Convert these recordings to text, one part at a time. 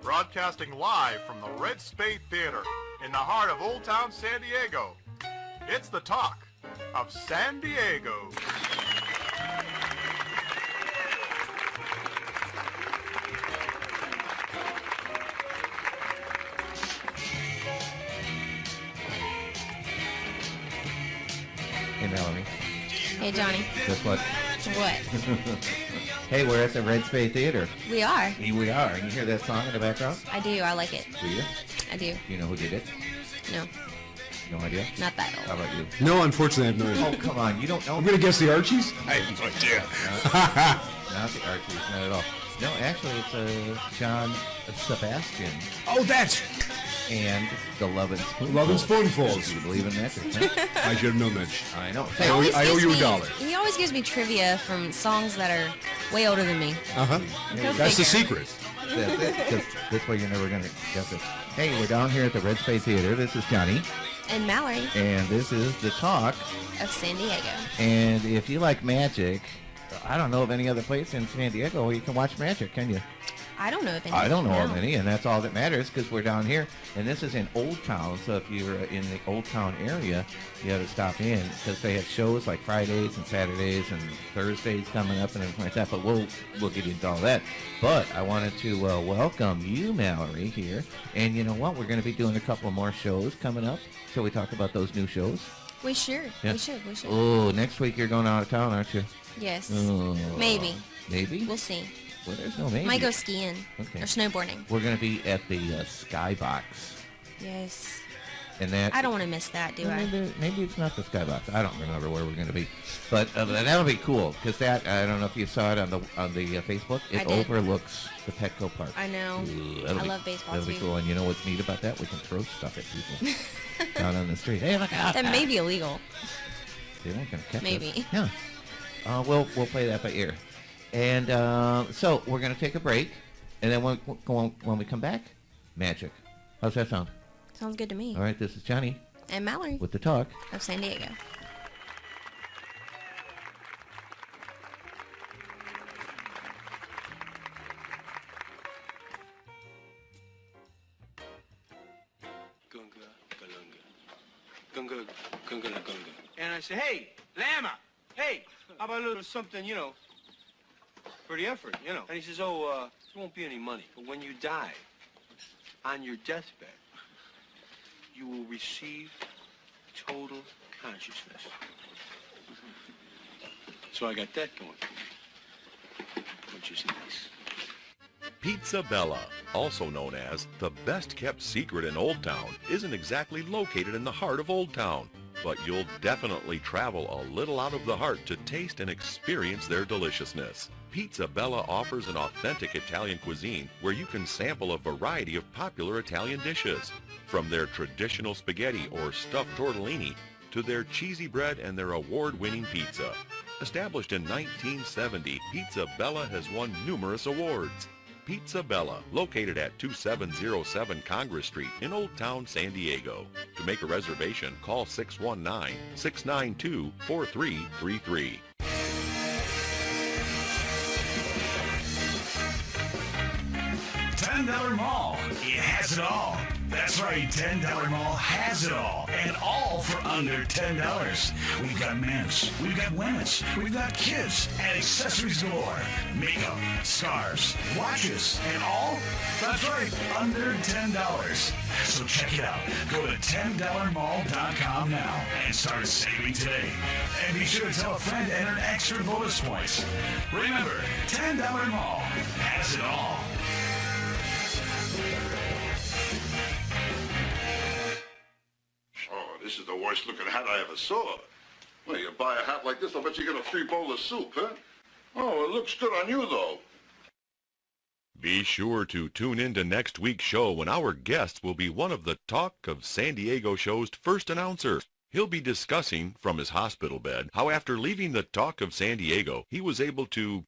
broadcasting live from the Red Spade Theater in the heart of Old Town San Diego. It's the talk of San Diego. Hey, Mallory. Hey, Johnny. Guess what? What? Hey, we're at the Red Spade Theater. We are. We are. And you hear that song in the background? I do. I like it. Do you? I do. You know who did it? No. No idea? Not that How old. about you? No, unfortunately, I have no idea. Oh, come on. You don't know? I'm going to guess the Archies? I have no idea. Not the Archies. Not at all. No, actually, it's John Sebastian Oh, that's... and the Love and Spoonfuls. Love and Spoonfuls. Do you believe in that? Huh? I should have known that. I know. He always I owe gives you me- $1. He always gives me trivia from songs that are way older than me. Uh-huh. Go That's the figure. secret. That's it. 'Cause this way you're never going to guess it. Hey, we're down here at the Red Spade Theater. This is Johnny. And Mallory And this is the talk. of San Diego. And if you like magic, I don't know of any other place in San Diego where you can watch magic, can you? I don't know if any. I don't know of any, and that's all that matters because we're down here. And this is in Old Town, so if you're in the Old Town area, you have to stop in because they have shows like Fridays and Saturdays and Thursdays coming up and everything like that. But we'll get into all that. But I wanted to welcome you, Mallory, here. And you know what? We're going to be doing a couple more shows coming up. Shall we talk about those new shows? We should. Yeah. We should. Oh, next week you're going out of town, aren't you? Yes. Oh. Maybe. Maybe? We'll see. Well, there's no maybe. Might go skiing. Okay. Or snowboarding. We're going to be at the Skybox. Yes. And that... I don't want to miss that, do I? Maybe it's not the Skybox. I don't remember where we're going to be. But that'll be cool because that, I don't know if you saw it on the Facebook. I It did. overlooks the Petco Park. I know. Ooh, I love baseball, That'll be too. cool. And you know what's neat about that? We can throw stuff at people down on the street. Hey, look out. That may be illegal. They weren't going to catch Maybe. us. Yeah. We'll play that by ear. And so we're going to take a break. And then when we come back, magic. How's that sound? Sounds good to me. All right, this is Johnny And Mallory with the talk. of San Diego. Gunga, gunga, gunga. And I said, hey, Lama, hey, how about a little something, for the effort, And he says, there won't be any money. But when you die, on your deathbed, you will receive total consciousness. So I got that going for me, which is nice. Pizza Bella, also known as the best-kept secret in Old Town, isn't exactly located in the heart of Old Town, but you'll definitely travel a little out of the heart to taste and experience their deliciousness. Pizza Bella offers an authentic Italian cuisine where you can sample a variety of popular Italian dishes, from their traditional spaghetti or stuffed tortellini to their cheesy bread and their award-winning pizza. Established in 1970, Pizza Bella has won numerous awards. Pizza Bella, located at 2707 Congress Street in Old Town, San Diego. To make a reservation, call 619-692-4333. $10 Mall. It has it all. That's right, $10 Mall has it all. And all for under $10. We've got men's, we've got women's, we've got kids, and accessories galore. Makeup, scarves, watches, and all? That's right, under $10. So check it out. Go to $10mall.com now and start saving today. And be sure to tell a friend and earn extra bonus points. Remember, $10 Mall has it all. Oh, this is the worst looking hat I ever saw. Well, you buy a hat like this, I'll bet you get a free bowl of soup, huh? Oh, it looks good on you, though. Be sure to tune in to next week's show when our guest will be one of the Talk of San Diego show's first announcers. He'll be discussing, from his hospital bed, how after leaving the Talk of San Diego, he was able to,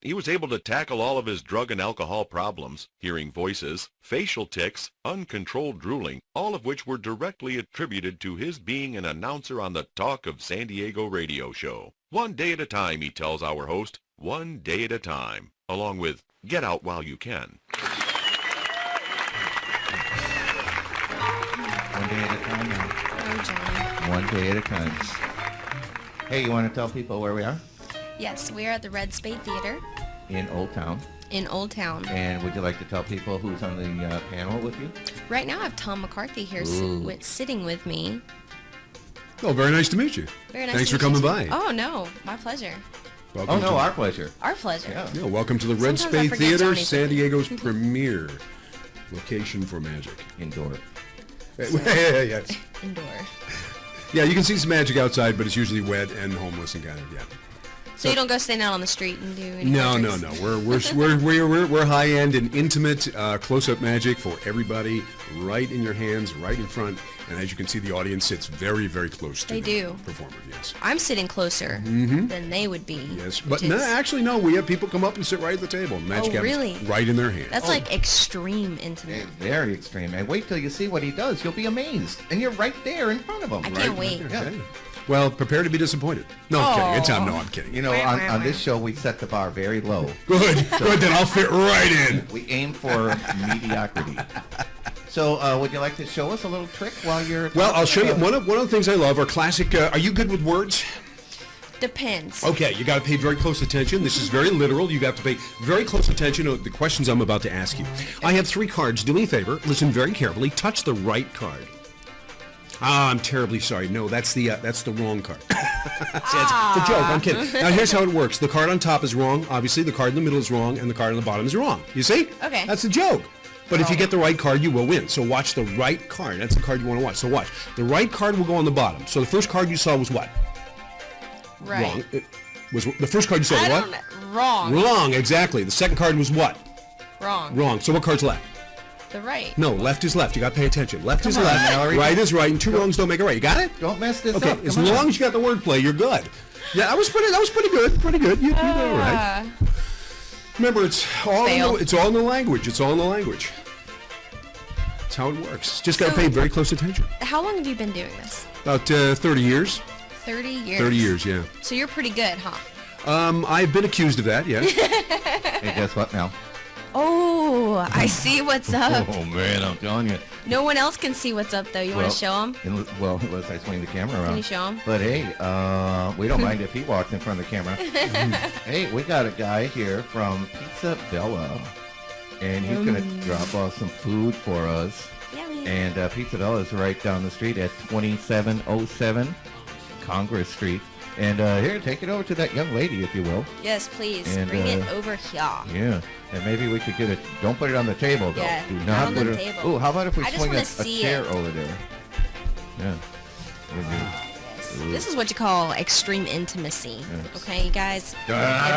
he was able to tackle all of his drug and alcohol problems, hearing voices, facial tics, uncontrolled drooling, all of which were directly attributed to his being an announcer on the Talk of San Diego radio show. One day at a time, he tells our host, one day at a time, along with Get out while you can. One day at a time now. Oh, Johnny. One day at a time. Hey, you want to tell people where we are? Yes, we are at the Red Spade Theater In Old Town. in Old Town. And would you like to tell people who's on the panel with you? Right now I have Tom McCarthy here sitting with me. Oh, very nice to meet you. Very nice Thanks to for meet coming you. by. Oh, no. My pleasure. Welcome Oh, no, to our pleasure. Our pleasure. Yeah. Yeah, welcome to the Red Sometimes I Spade forget Theater, Johnny's San Diego's premier location for magic. Indoor. Yes. Indoor. Yeah, you can see some magic outside, but it's usually wet and homeless and kind of, yeah. So you don't go stand out on the street and do any No. tricks? We're high end and intimate, close-up magic for everybody, right in your hands, right in front. And as you can see, the audience sits very, very close to They the do. performer. Yes. I'm sitting closer than they would be. Yes, which but no, is- actually, no. We have people come up and sit right at the table. The magic Oh, happens really? right in their hands. That's like extreme intimate. Very extreme. And wait till you see what he does. You'll be amazed. And you're right there in front of him. I can't wait. Yeah. Okay. Well, prepare to be mediocrity. No, I'm kidding. It's no, I'm kidding. You know, on this show, we set the bar very low. Good. Then I'll fit right in. We aim for mediocrity. So, would you like to show us a little trick while you're... Well, I'll show you. talking One of the things I love are classic. Are you good with words? Depends. Okay, you got to pay very close attention. This is very literal. You have to pay very close attention to the questions I'm about to ask you. I have 3 cards. Do me a favor. Listen very carefully. Touch the right card. Ah, I'm terribly sorry. No, that's the wrong card. See, it's a joke. I'm kidding. Now, here's how it works. The card on top is wrong. Obviously, the card in the middle is wrong, and the card on the bottom is wrong. You see? Okay. That's a joke. But if you get the right card, you will win. So watch the right card. That's the card you want to watch. So watch. The right card will go on the bottom. So the first card you saw was what? Right. Wrong. It was the first card you saw was I what? don't know. Wrong. Wrong, exactly. The second card was what? Wrong. Wrong. So what card's left? The right. No, left is left. You got to pay attention. Left is Come on, left. Mallory. Right is right, and 2 wrongs don't make it right. You got it? Don't mess this Okay. up. As Come on. long as you got the wordplay, you're good. Yeah, that was pretty good. Pretty good. You did all right. Remember, it's all in the language. It's all in the language. That's how it works. Just got to So- pay very close attention. How long have you been doing this? About 30 years. 30 years. 30 years, yeah. So you're pretty good, huh? I've been accused of that, yeah. Hey, guess what now? Oh, I see what's up. Oh, man, I'm telling you. No one else can see what's up, though. You want to show them? Well, unless I swing the camera around. Can you show him? But hey, we don't mind if he walks in front of the camera. Hey, we got a guy here from Pizza Bella, and he's going to drop off some food for us. Yummy. And Pizza Bella is right down the street at 2707 Congress Street. And here, take it over to that young lady, if you will. Yes, please. And, Bring it over here. Yeah, and maybe we could get it. Don't put it on the table, though. Yeah, Do not not on put the it. table. Oh, how about if we I just swing wanna a see chair it. over there? Yeah. We're good. Yes. This is what you call extreme intimacy. Yes. Okay, you guys? on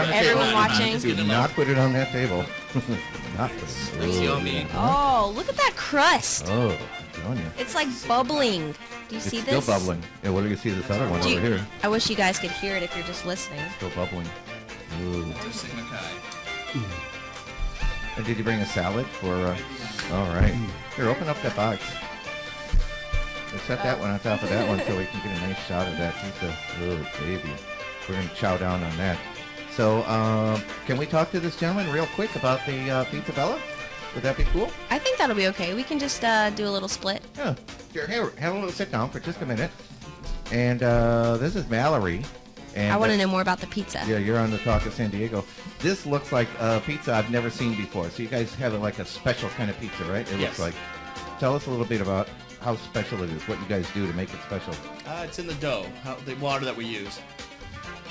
the Everyone table. watching? Do not put it on that table. Not put it on the Oh, look at that crust. Oh, I'm telling you. It's like bubbling. Do you It's see still this? bubbling. Yeah, what do you see this other one Do you- over here? I wish you guys could hear it if you're just listening. Still bubbling. Ooh. And did you bring a salad for, all right. Here, open up that box. Let's set that one on top of that one so we can get a nice shot of that pizza. Oh, baby. We're going to chow down on that. So, can we talk to this gentleman real quick about the Pizza Bella? Would that be cool? I think that'll be okay. We can just do a little split. Yeah. Here, have a little sit down for just a minute. And this is Mallory. And I want to know more about the pizza. Yeah, you're on the Talk of San Diego. This looks like a pizza I've never seen before. So you guys have like a special kind of pizza, right? It looks like. Tell us a little bit about how special it is, what you guys do to make it special. It's in the dough, the water that we use.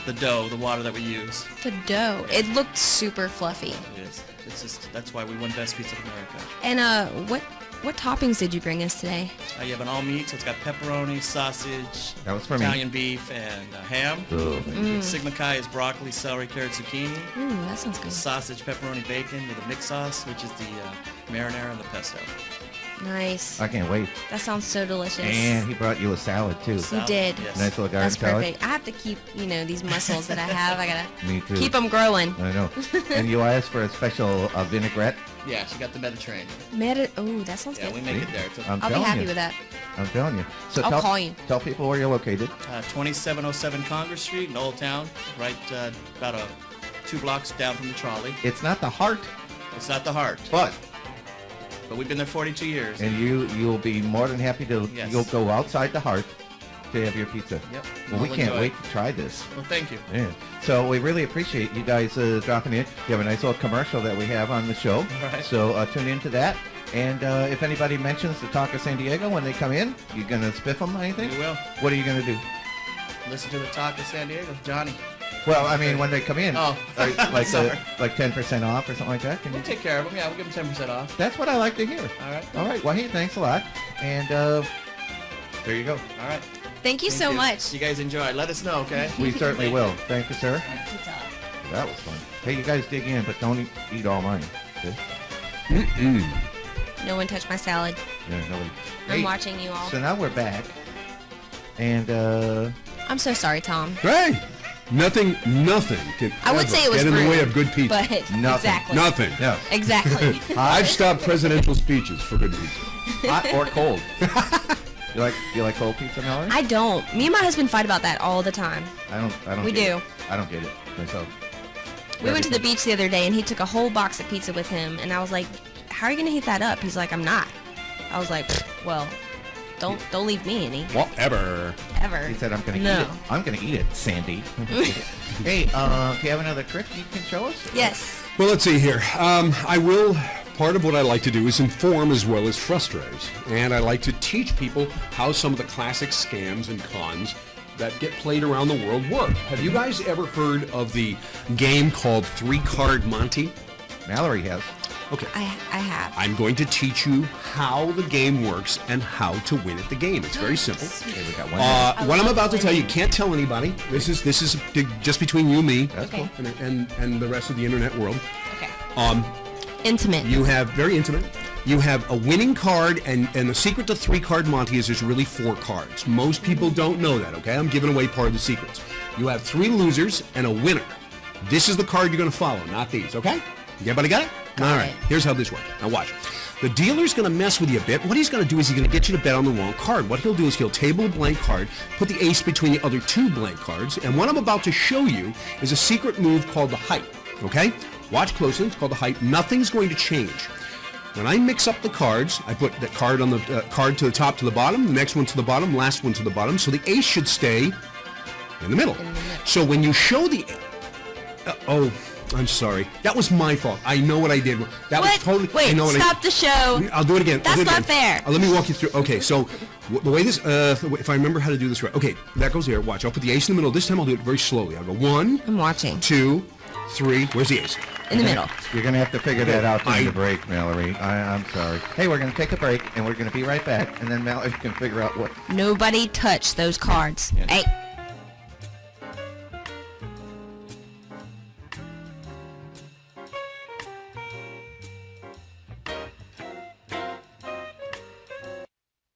The dough, the water that we use. The dough. It looked super fluffy. It is. It's just, that's why we won Best Pizza in America. And what toppings did you bring us today? You have an all meat, so it's got pepperoni, sausage, That was for me. Italian beef, and ham. Oh, Sigma Chi is broccoli, celery, carrot, zucchini. Ooh, that sounds good. Sausage, pepperoni, bacon with a mixed sauce, which is the marinara and the pesto. Nice. I can't wait. That sounds so delicious. And he brought you a salad, too. He Salad, did. yes. Nice little garden That's salad. perfect. I have to keep, these muscles that I have. I gotta Me too. keep them growing. I know. And you asked for a special vinaigrette. Yeah, she got the Mediterranean. Oh, that sounds Yeah, good. we make it there. It's I'm I'll be telling happy you. with that. I'm telling you. So I'll call you. Tell people where you're located. 2707 Congress Street in Old Town, right about 2 blocks down from the Trolley. It's not the heart It's not the heart. But we've been there 42 years. and you'll be more than happy to. Yes. You'll go outside the heart to have your pizza. Yep. Well, we We'll can't enjoy wait it. to try this. Well, thank you. Yeah. So we really appreciate you guys dropping in. You have a nice little commercial that we have on the show. Right. So tune into that. And if anybody mentions the Talk of San Diego when they come in, you going to spiff them or anything? We will. What are you going to do? Listen to the Talk of San Diego, Johnny. Well, I mean, when they come in, Oh. like Sorry. like 10% off or something like that. Can We'll you? take care of them. Yeah, we'll give them 10% off. That's what I like to hear. All right. All right. Well, hey, thanks a lot. And there you go. All right. Thank you Thank so much. You guys enjoy. Let us know, okay? We certainly will. Thank you, sir. Pizza. That was fun. Hey, you guys dig in, but don't eat all mine. Okay? No one touched my salad. Yeah, nobody. I'm Hey, watching you all. So now we're back. And I'm so sorry, Tom. Hey, nothing can I would ever say it was get in the rude, way of good pizza. But Nothing. exactly. Nothing. no, Exactly. I've stopped presidential speeches for good pizza. hot or cold. You like cold pizza, Mallory? I don't. Me and my husband fight about that all the time. I don't. We get do. It. I don't get it myself. We went to the beach the other day, and he took a whole box of pizza with him, and I was like, "How are you gonna heat that up?" He's like, "I'm not." I was like, "Well, don't leave me any Whatever. ever." He said, "I'm gonna No. eat it. I'm gonna eat it, Sandy." Hey, do you have another trick you can show us? Yes. Well, let's see here. I will. Part of what I like to do is inform as well as frustrate, and I like to teach people how some of the classic scams and cons that get played around the world work. Have you guys ever heard of the game called 3-Card Monte? Mallory has. Okay. I have. I'm going to teach you how the game works and how to win at the game. It's very simple. Okay, we got one. What I'm about to tell you, can't tell anybody. This is just between you and me. That's cool. And the rest of the internet world. Okay. Intimate. You have very intimate. You have a winning card, and the secret to 3-Card Monte is there's really 4 cards. Most people don't know that, okay? I'm giving away part of the secrets. You have 3 losers and a winner. This is the card you're going to follow, not these, okay? Everybody got it? All right, here's how this works. Now watch. The dealer's going to mess with you a bit. What he's going to do is he's going to get you to bet on the wrong card. What he'll do is he'll table a blank card, put the ace between the other 2 blank cards, and what I'm about to show you is a secret move called the height, okay? Watch closely. It's called the height. Nothing's going to change. When I mix up the cards, I put that card on the card to the top to the bottom, the next one to the bottom, last one to the bottom, so the ace should stay in the middle. So when you show the... oh, I'm sorry. That was my fault. I know what I did. That was totally... Wait, I know what stop the show. I'll do it again. That's not fair. Let me walk you through. Okay, so the way this... if I remember how to do this right. Okay, that goes there. Watch. I'll put the ace in the middle. This time I'll do it very slowly. I'll go 1, I'm watching. 2, 3. Where's the ace? In the middle. You're going to have to figure that out during the break, Mallory. I'm sorry. Hey, we're going to take a break, and we're going to be right back, and then Mallory can figure out what... Nobody touch those cards. Yeah. Hey.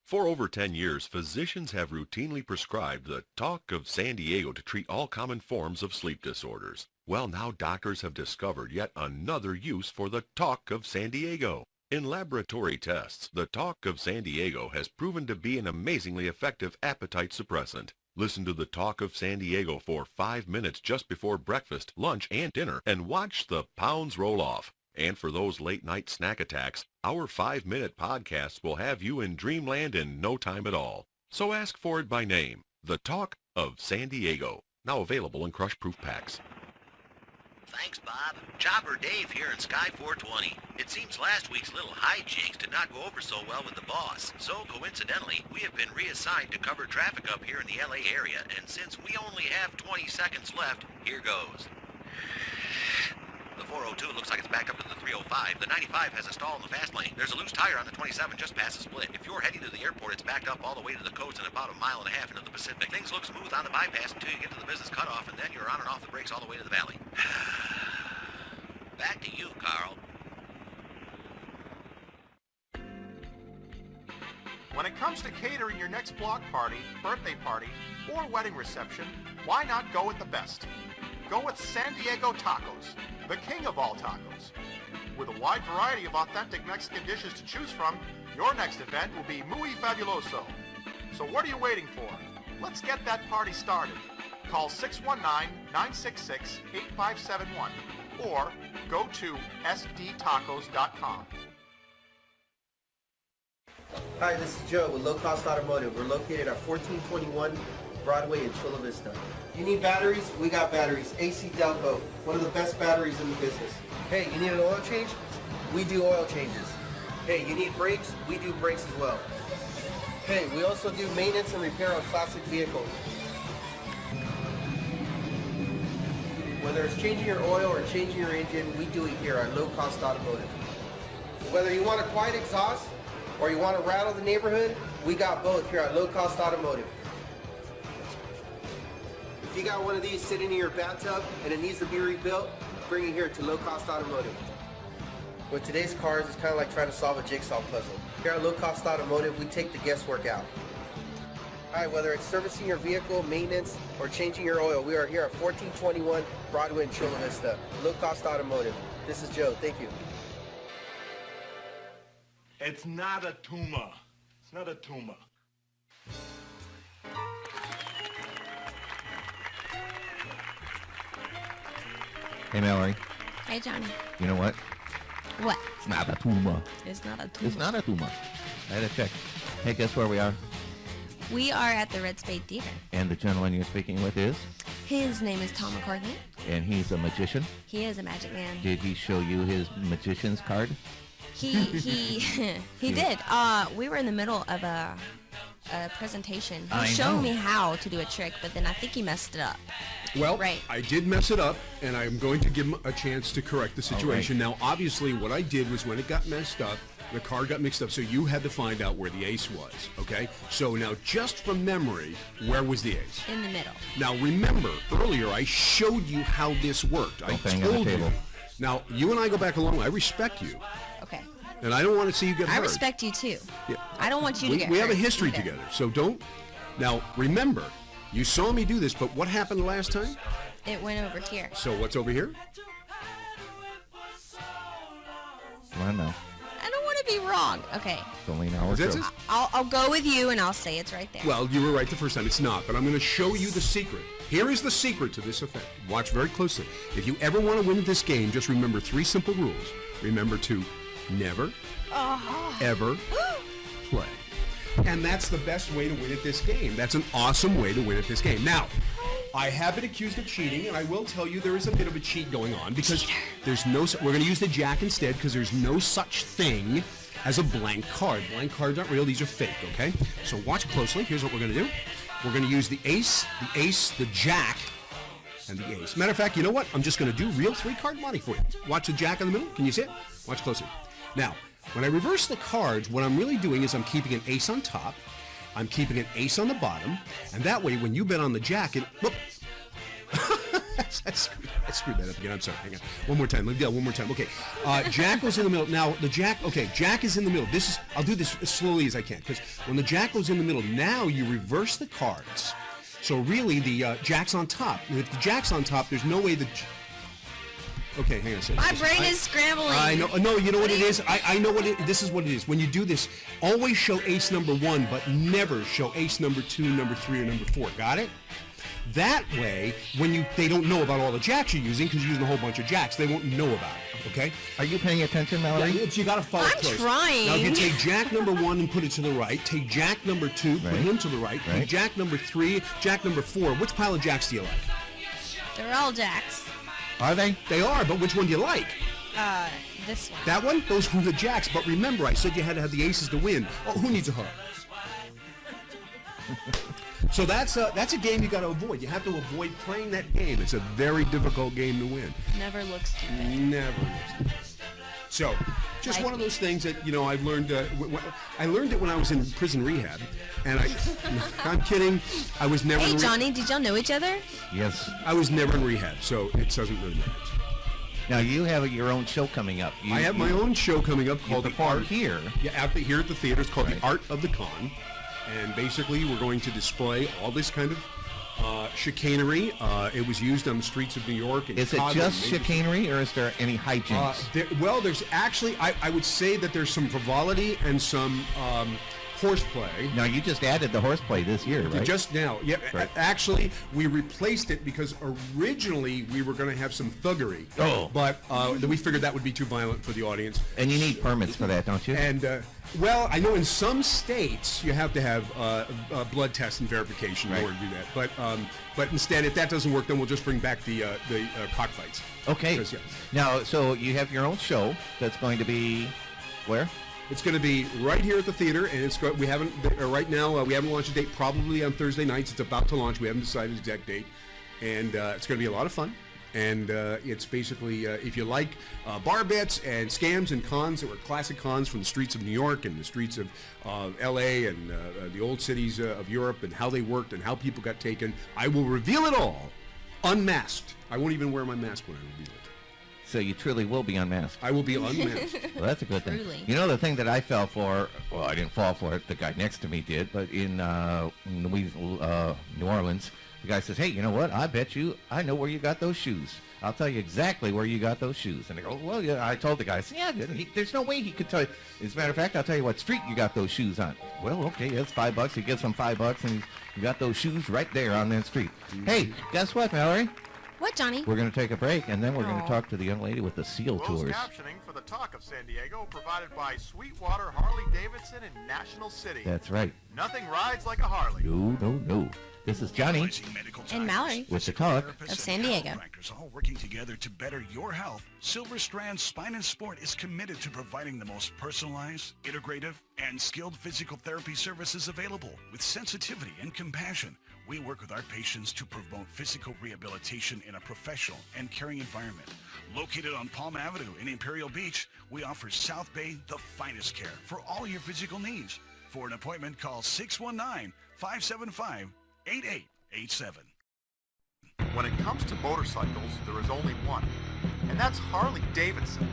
For over 10 years, physicians have routinely prescribed the Talk of San Diego to treat all common forms of sleep disorders. Well, now doctors have discovered yet another use for the Talk of San Diego. In laboratory tests, the Talk of San Diego has proven to be an amazingly effective appetite suppressant. Listen to the Talk of San Diego for 5 minutes just before breakfast, lunch, and dinner, and watch the pounds roll off. And for those late-night snack attacks, our 5-minute podcasts will have you in dreamland in no time at all. So ask for it by name, The Talk of San Diego, now available in crush-proof packs. Thanks, Bob. Chopper Dave here in Sky 420. It seems last week's little hijinks did not go over so well with the boss. So, coincidentally, we have been reassigned to cover traffic up here in the LA area, and since we only have 20 seconds left, here goes. The 402 looks like it's backed up to the 305. The 95 has a stall in the fast lane. There's a loose tire on the 27 just past the split. If you're heading to the airport, it's backed up all the way to the coast and about 1.5 miles into the Pacific. Things look smooth on the bypass until you get to the business cutoff, and then you're on and off the brakes all the way to the valley. Back to you, Carl. When it comes to catering your next block party, birthday party, or wedding reception, why not go with the best? Go with San Diego Tacos, the king of all tacos. With a wide variety of authentic Mexican dishes to choose from, your next event will be muy fabuloso. So what are you waiting for? Let's get that party started. Call 619-966-8571 or go to sdtacos.com. Hi, this is Joe with Low Cost Automotive. We're located at 1421 Broadway in Chula Vista. You need batteries? We got batteries. AC Delco, one of the best batteries in the business. Hey, you need an oil change? We do oil changes. Hey, you need brakes? We do brakes as well. Hey, we also do maintenance and repair on classic vehicles. Whether it's changing your oil or changing your engine, we do it here at Low Cost Automotive. Whether you want a quiet exhaust or you want to rattle the neighborhood, we got both here at Low Cost Automotive. If you got one of these sitting in your bathtub and it needs to be rebuilt, bring it here to Low Cost Automotive. With today's cars, it's kind of like trying to solve a jigsaw puzzle. Here at Low Cost Automotive, we take the guesswork out. Hi, whether it's servicing your vehicle, maintenance, or changing your oil, we are here at 1421 Broadway in Chula Vista. Low Cost Automotive. This is Joe. Thank you. It's not a tumor. It's not a tumor. Hey, Mallory. Hey, Johnny. You know what? What? It's not a tumor. It's not a tumor. It's not a tumor. I had to check. Hey, guess where we are? We are at the Red Spade Theater. And the gentleman you're speaking with is? His name is Tom McCarthy. And he's a magician? He is a magic man. Did he show you his magician's card? He did. We were in the middle of a presentation. He showed me how to do a trick, but then I think he messed it up. Well, right. I did mess it up, and I'm going to give him a chance to correct the situation. Now, obviously, what I did was when it got messed up, the card got mixed up, so you had to find out where the ace was, okay? So now, just from memory, where was the ace? In the middle. Now, remember, earlier I showed you how this worked. I told you. Now, you and I go back a long way. I respect you. Okay. And I don't want to see you get hurt. I respect you, too. Yeah. I don't want you to get hurt. We have a history either. together, so don't. Now, remember, you saw me do this, but what happened last time? It went over here. So what's over here? Come on now. I don't want to be wrong. Okay. It's only an hour show. I'll go with you, and I'll say it's right there. Well, you were right the first time. It's not, but I'm going to show you the secret. Here is the secret to this effect. Watch very closely. If you ever want to win this game, just remember 3 simple rules. Remember to never, ever play. And that's the best way to win at this game. That's an awesome way to win at this game. Now, I have been accused of cheating, and I will tell you there is a bit of a cheat going on because there's no. We're going to use the jack instead because there's no such thing as a blank card. Blank cards aren't real; these are fake. Okay. So watch closely. Here's what we're going to do. We're going to use the ace, the jack, and the ace. Matter of fact, you know what? I'm just going to do real 3-card money for you. Watch the jack in the middle. Can you see it? Watch closely. Now, when I reverse the cards, what I'm really doing is I'm keeping an ace on top. I'm keeping an ace on the bottom, and that way, when you bet on the jack, it... Whoop. I screwed that up again. I'm sorry. Hang on. One more time. Let me do that one more time. Okay. Jack goes in the middle. Now, the jack... Okay, jack is in the middle. I'll do this as slowly as I can, because when the jack goes in the middle, now you reverse the cards. So really, the jack's on top. If the jack's on top, there's no way the... Okay, hang on a second. My brain is scrambling. I know. No, you know what it is? I know what this is what it is. When you do this, always show ace number 1, but never show ace number 2, number 3, or number 4. Got it? That way, when they don't know about all the jacks you're using, because you're using a whole bunch of jacks, they won't know about it. Okay? Are you paying attention, Mallory? Yeah, you got to follow close. I'm trying. Now, if you take jack number 1 and put it to the right, take jack number 2, put him to the right, take jack number 3, jack number 4. Which pile of jacks do you like? They're all jacks. Are they? They are, but which one do you like? This one. That one? Those were the jacks. But remember, I said you had to have the aces to win. Oh, who needs a hug? So that's a game you got to avoid. You have to avoid playing that game. It's a very difficult game to win. Never looks stupid. Never looks stupid. So, just one of those things that, I've learned. I learned it when I was in prison rehab. And I'm kidding. I was never Hey, Johnny, did y'all know each other? Yes. I was never in rehab, so it doesn't really matter. Now, you have your own show coming up. I have my own show coming up called The Art. Here. Yeah, here at the theater. It's called The Art of the Con. And basically, we're going to display all this kind of chicanery. It was used on the streets of New York. And Is it just chicanery, or is there any hijinks? There's actually, I would say that there's some frivolity and some horseplay. Now, you just added the horseplay this year, right? Just now. Yeah, Right. actually, we replaced it because originally we were going to have some thuggery. Oh. But then we figured that would be too violent for the audience. And you need permits for that, don't you? And, well, I know in some states you have to have blood tests and verification in order to do that. But instead, if that doesn't work, then we'll just bring back the cockfights. Okay. Because, yeah. Now, so you have your own show that's going to be where? It's going to be right here at the theater, and we haven't right now. We haven't launched a date. Probably on Thursday nights. It's about to launch. We haven't decided the exact date, and it's going to be a lot of fun. And it's basically if you like bar bets and scams and cons that were classic cons from the streets of New York and the streets of L.A. and the old cities of Europe and how they worked and how people got taken. I will reveal it all, unmasked. I won't even wear my mask when I reveal it. So you truly will be unmasked. I will be unmasked. Well, that's a good thing. Truly. You know, the thing that I fell for, well, I didn't fall for it, the guy next to me did, but in New Orleans, the guy says, hey, you know what, I bet you I know where you got those shoes. I'll tell you exactly where you got those shoes. And I go, well, yeah, I told the guy, I said, yeah, there's no way he could tell you. As a matter of fact, I'll tell you what street you got those shoes on. Well, okay, it's $5. He gives him $5, and you got those shoes right there on that street. Hey, guess what, Mallory? What, Johnny? We're going to take a break, and then we're going to talk to the young lady with the SEAL Closed tours. captioning for the Talk of San Diego provided by Sweetwater Harley-Davidson in National City. That's right. Nothing rides like a Harley. No. This is Johnny And Mallory with the Talk of San Diego. Chiropractors all working together to better your health. Silver Strand Spine and Sport is committed to providing the most personalized, integrative, and skilled physical therapy services available. With sensitivity and compassion, we work with our patients to promote physical rehabilitation in a professional and caring environment. Located on Palm Avenue in Imperial Beach, we offer South Bay the finest care for all your physical needs. For an appointment, call 619-575-8887. When it comes to motorcycles, there is only one, and that's Harley-Davidson.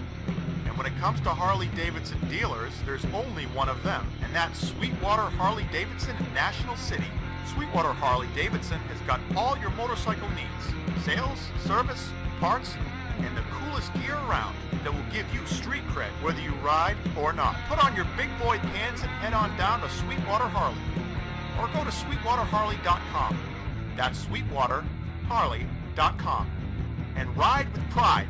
And when it comes to Harley-Davidson dealers, there's only one of them, and that's Sweetwater Harley-Davidson in National City. Sweetwater Harley-Davidson has got all your motorcycle needs. Sales, service, parts, and the coolest gear around that will give you street cred whether you ride or not. Put on your big boy pants and head on down to Sweetwater Harley. Or go to sweetwaterharley.com. That's sweetwaterharley.com. And ride with pride.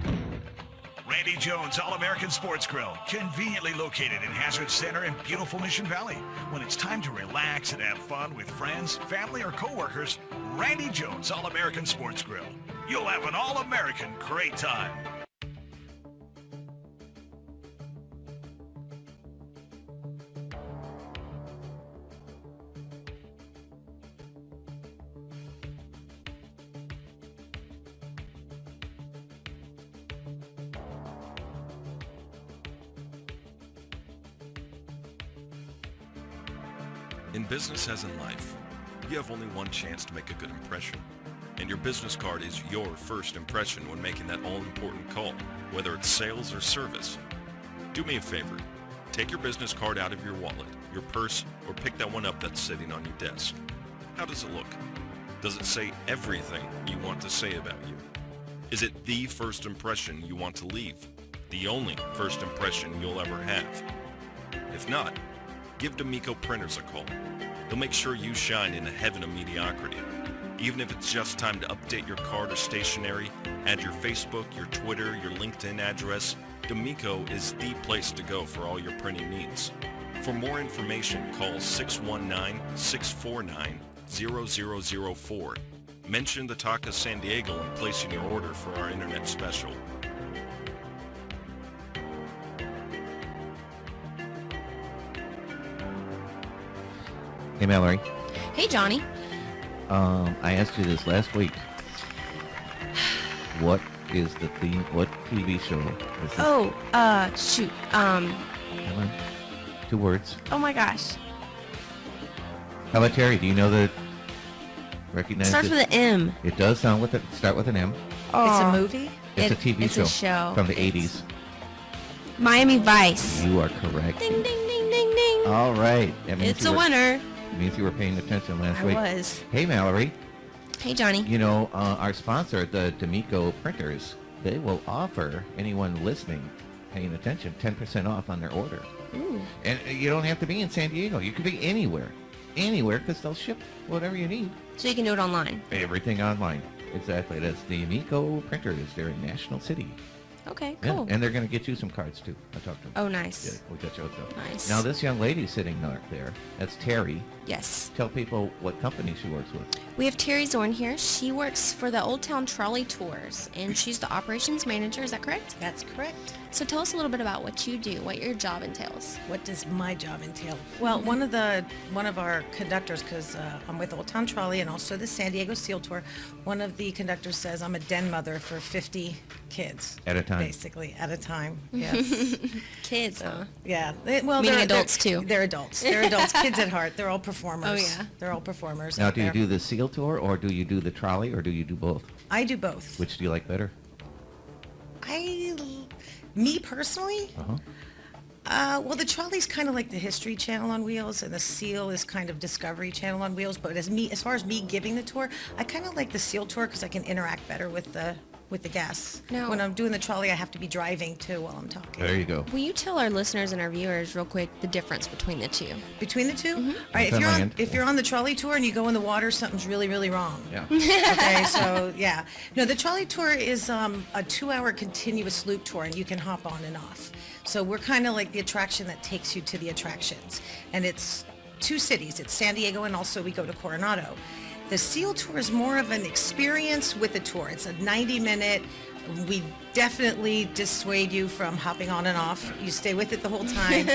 Randy Jones All-American Sports Grill, conveniently located in Hazard Center in beautiful Mission Valley. When it's time to relax and have fun with friends, family, or coworkers, Randy Jones All-American Sports Grill. You'll have an all-American great time. In business as in life, you have only one chance to make a good impression. And your business card is your first impression when making that all-important call, whether it's sales or service. Do me a favor. Take your business card out of your wallet, your purse, or pick that one up that's sitting on your desk. How does it look? Does it say everything you want to say about you? Is it the first impression you want to leave? The only first impression you'll ever have? If not, give D'Amico Printers a call. They'll make sure you shine in a heaven of mediocrity. Even if it's just time to update your card or stationery, add your Facebook, your Twitter, your LinkedIn address, D'Amico is the place to go for all your printing needs. For more information, call 619-649-0004. Mention the Talk of San Diego when placing your order for our internet special. Hey, Mallory. Hey, Johnny. I asked you this last week. What is the theme? What TV show is this? Oh, shoot. Come on. 2 words. Oh my gosh. How about Terry? Do you know the recognize Starts it? with an M. It does start with an M. It's a movie? It's a TV it's show. a show. From the 80s. Miami Vice. You are correct. Ding, ding, ding, ding, ding. All right. That means It's a winner. It means you were paying attention last week. I was. Hey, Mallory. Hey, Johnny. You know, our sponsor, the D'Amico Printers, they will offer anyone listening paying attention, 10% off on their order. Ooh. And you don't have to be in San Diego. You could be anywhere, because they'll ship whatever you need. So you can do it online. Everything online. Exactly. That's the Amico printers. They're in National City. Okay, Yeah, cool. and they're going to get you some cards, too. I talked to them. Oh, nice. Yeah, we got you hooked up. Nice. Now, this young lady sitting there, that's Terri. Yes. Tell people what company she works with. We have Terri Zorn here. She works for the Old Town Trolley Tours, and she's the operations manager. Is that correct? That's correct. So tell us a little bit about what you do, what your job entails. What does my job entail? Well, one of our conductors, because I'm with Old Town Trolley and also the San Diego Seal Tour, one of the conductors says I'm a den mother for 50 kids. At a time. Basically, at a time, yes. Kids, huh? Yeah. Meaning they're adults, too. They're adults. They're adults, kids at heart. They're all performers. Oh, yeah. They're all performers. Now, out do you there. do the Seal Tour, or do you do the trolley, or do you do both? I do both. Which do you like better? Me personally? Uh-huh. Well, the trolley's kind of like the History Channel on wheels, and the Seal is kind of Discovery Channel on wheels. But as far as me giving the tour, I kind of like the Seal Tour because I can interact better with the guests. Now- When I'm doing the trolley, I have to be driving too while I'm talking. There you go. Will you tell our listeners and our viewers real quick the difference between the two? Between the two? Mm-hmm. All right, That's on my end. if you're on the trolley tour and you go in the water, something's really, really wrong. Yeah. Okay, so yeah. No, the trolley tour is a 2-hour continuous loop tour, and you can hop on and off. So we're kind of like the attraction that takes you to the attractions. And it's 2 cities. It's San Diego, and also we go to Coronado. The Seal Tour is more of an experience with a tour. It's a 90-minute. We definitely dissuade you from hopping on and off. You stay with it the whole time.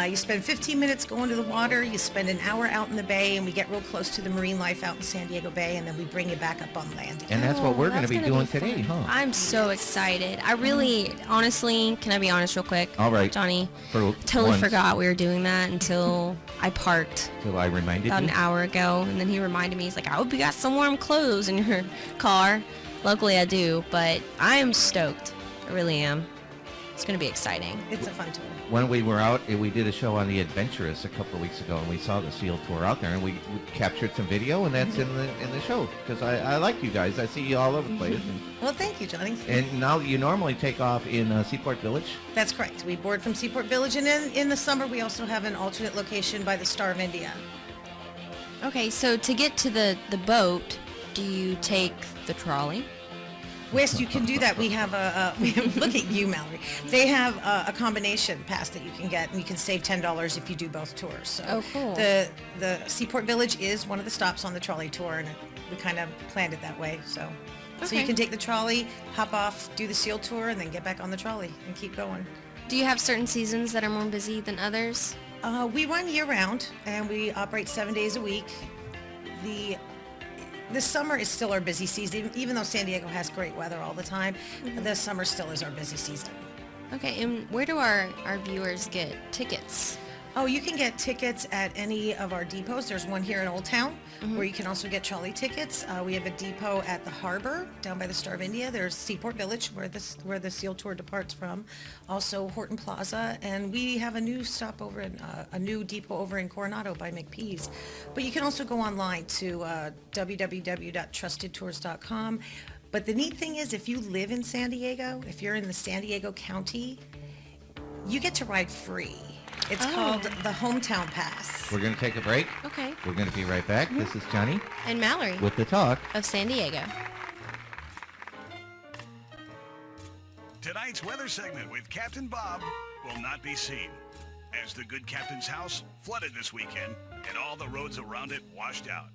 You spend 15 minutes going to the water. You spend an hour out in the bay, and we get real close to the marine life out in San Diego Bay, and then we bring you back up on land again. And that's what we're going to That's be gonna doing fun. today, huh? I'm so excited. I really, honestly, can I be honest real quick? All right. Johnny, For totally once, forgot we were doing that until I parked Till I reminded about you. an hour ago, and then he reminded me. He's like, I hope you got some warm clothes in your car. Luckily I do, but I am stoked. I really am. It's going to be exciting. It's a fun tour. When we were out, we did a show on the Adventurous a couple of weeks ago, and we saw the Seal Tour out there, and we captured some video, and that's in the show, because I like you guys. I see you all over the place. Well, thank you, Johnny. And now you normally take off in Seaport Village. That's correct. We board from Seaport Village, and then in the summer we also have an alternate location by the Star of India. Okay, so to get to the boat, do you take the trolley? Yes, you can do that. We have look at you, Mallory. They have a combination pass that you can get, and you can save $10 if you do both tours. So Oh, cool. The Seaport Village is one of the stops on the trolley tour, and we kind of planned it that way. So you Okay. can take the trolley, hop off, do the Seal Tour, and then get back on the trolley and keep going. Do you have certain seasons that are more busy than others? We run year-round, and we operate 7 days a week. The summer is still our busy season, even though San Diego has great weather all the time. The summer still is our busy season. Okay, and where do our viewers get tickets? Oh, you can get tickets at any of our depots. There's one here in Old Town, where you can also get trolley tickets. We have a depot at the harbor down by the Star of India. There's Seaport Village, where the Seal Tour departs from. Also Horton Plaza, and we have a new stop over in a new depot over in Coronado by McPee's. But you can also go online to www.trustedtours.com. But the neat thing is, if you live in San Diego, if you're in the San Diego County, you get to ride free. It's called the Hometown Pass. We're going to take a break. Okay. We're going to be right back. This is Johnny And Mallory with the talk. of San Diego. Tonight's weather segment with Captain Bob will not be seen, as the good captain's house flooded this weekend and all the roads around it washed out.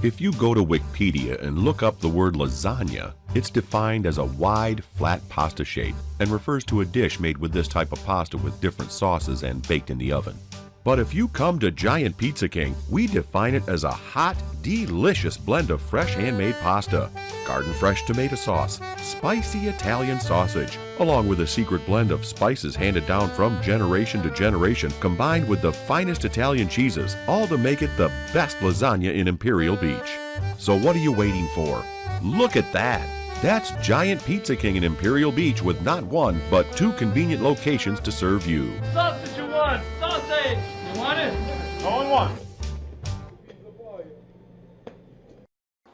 If you go to Wikipedia and look up the word lasagna, it's defined as a wide, flat pasta shape and refers to a dish made with this type of pasta with different sauces and baked in the oven. But if you come to Giant Pizza King, we define it as a hot, delicious blend of fresh handmade pasta, garden fresh tomato sauce, spicy Italian sausage, along with a secret blend of spices handed down from generation to generation, combined with the finest Italian cheeses, all to make it the best lasagna in Imperial Beach. So what are you waiting for? Look at that! That's Giant Pizza King in Imperial Beach with not one, but 2 convenient locations to serve you. Sausage you want? Sausage! You want it? Going one.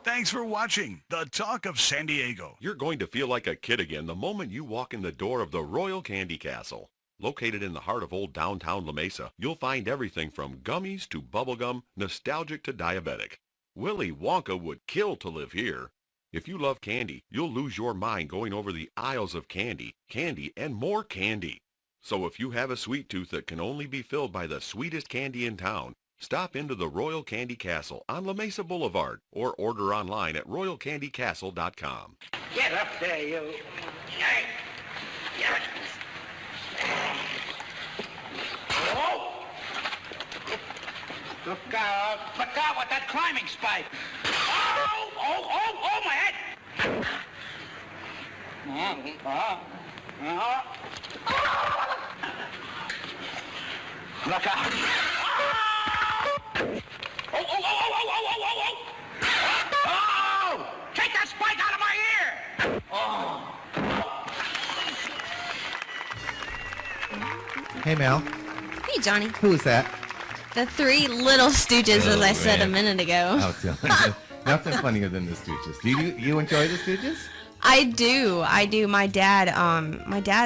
Thanks for watching The Talk of San Diego. You're going to feel like a kid again the moment you walk in the door of the Royal Candy Castle. Located in the heart of old downtown La Mesa, you'll find everything from gummies to bubblegum, nostalgic to diabetic. Willy Wonka would kill to live here. If you love candy, you'll lose your mind going over the aisles of candy, and more candy. So if you have a sweet tooth that can only be filled by the sweetest candy in town, stop into the Royal Candy Castle on La Mesa Boulevard or order online at royalcandycastle.com. Get up there, you. Hey. Yes. Oh! Look out with that climbing spike. Oh, my head. Look out. Oh! Take that spike out of my ear! Oh! Hey, Mel. Hey, Johnny. Who is that? The Three Little Stooges, as I said a minute ago. Oh, nothing funnier than the Stooges. Do you enjoy the Stooges? I do. My dad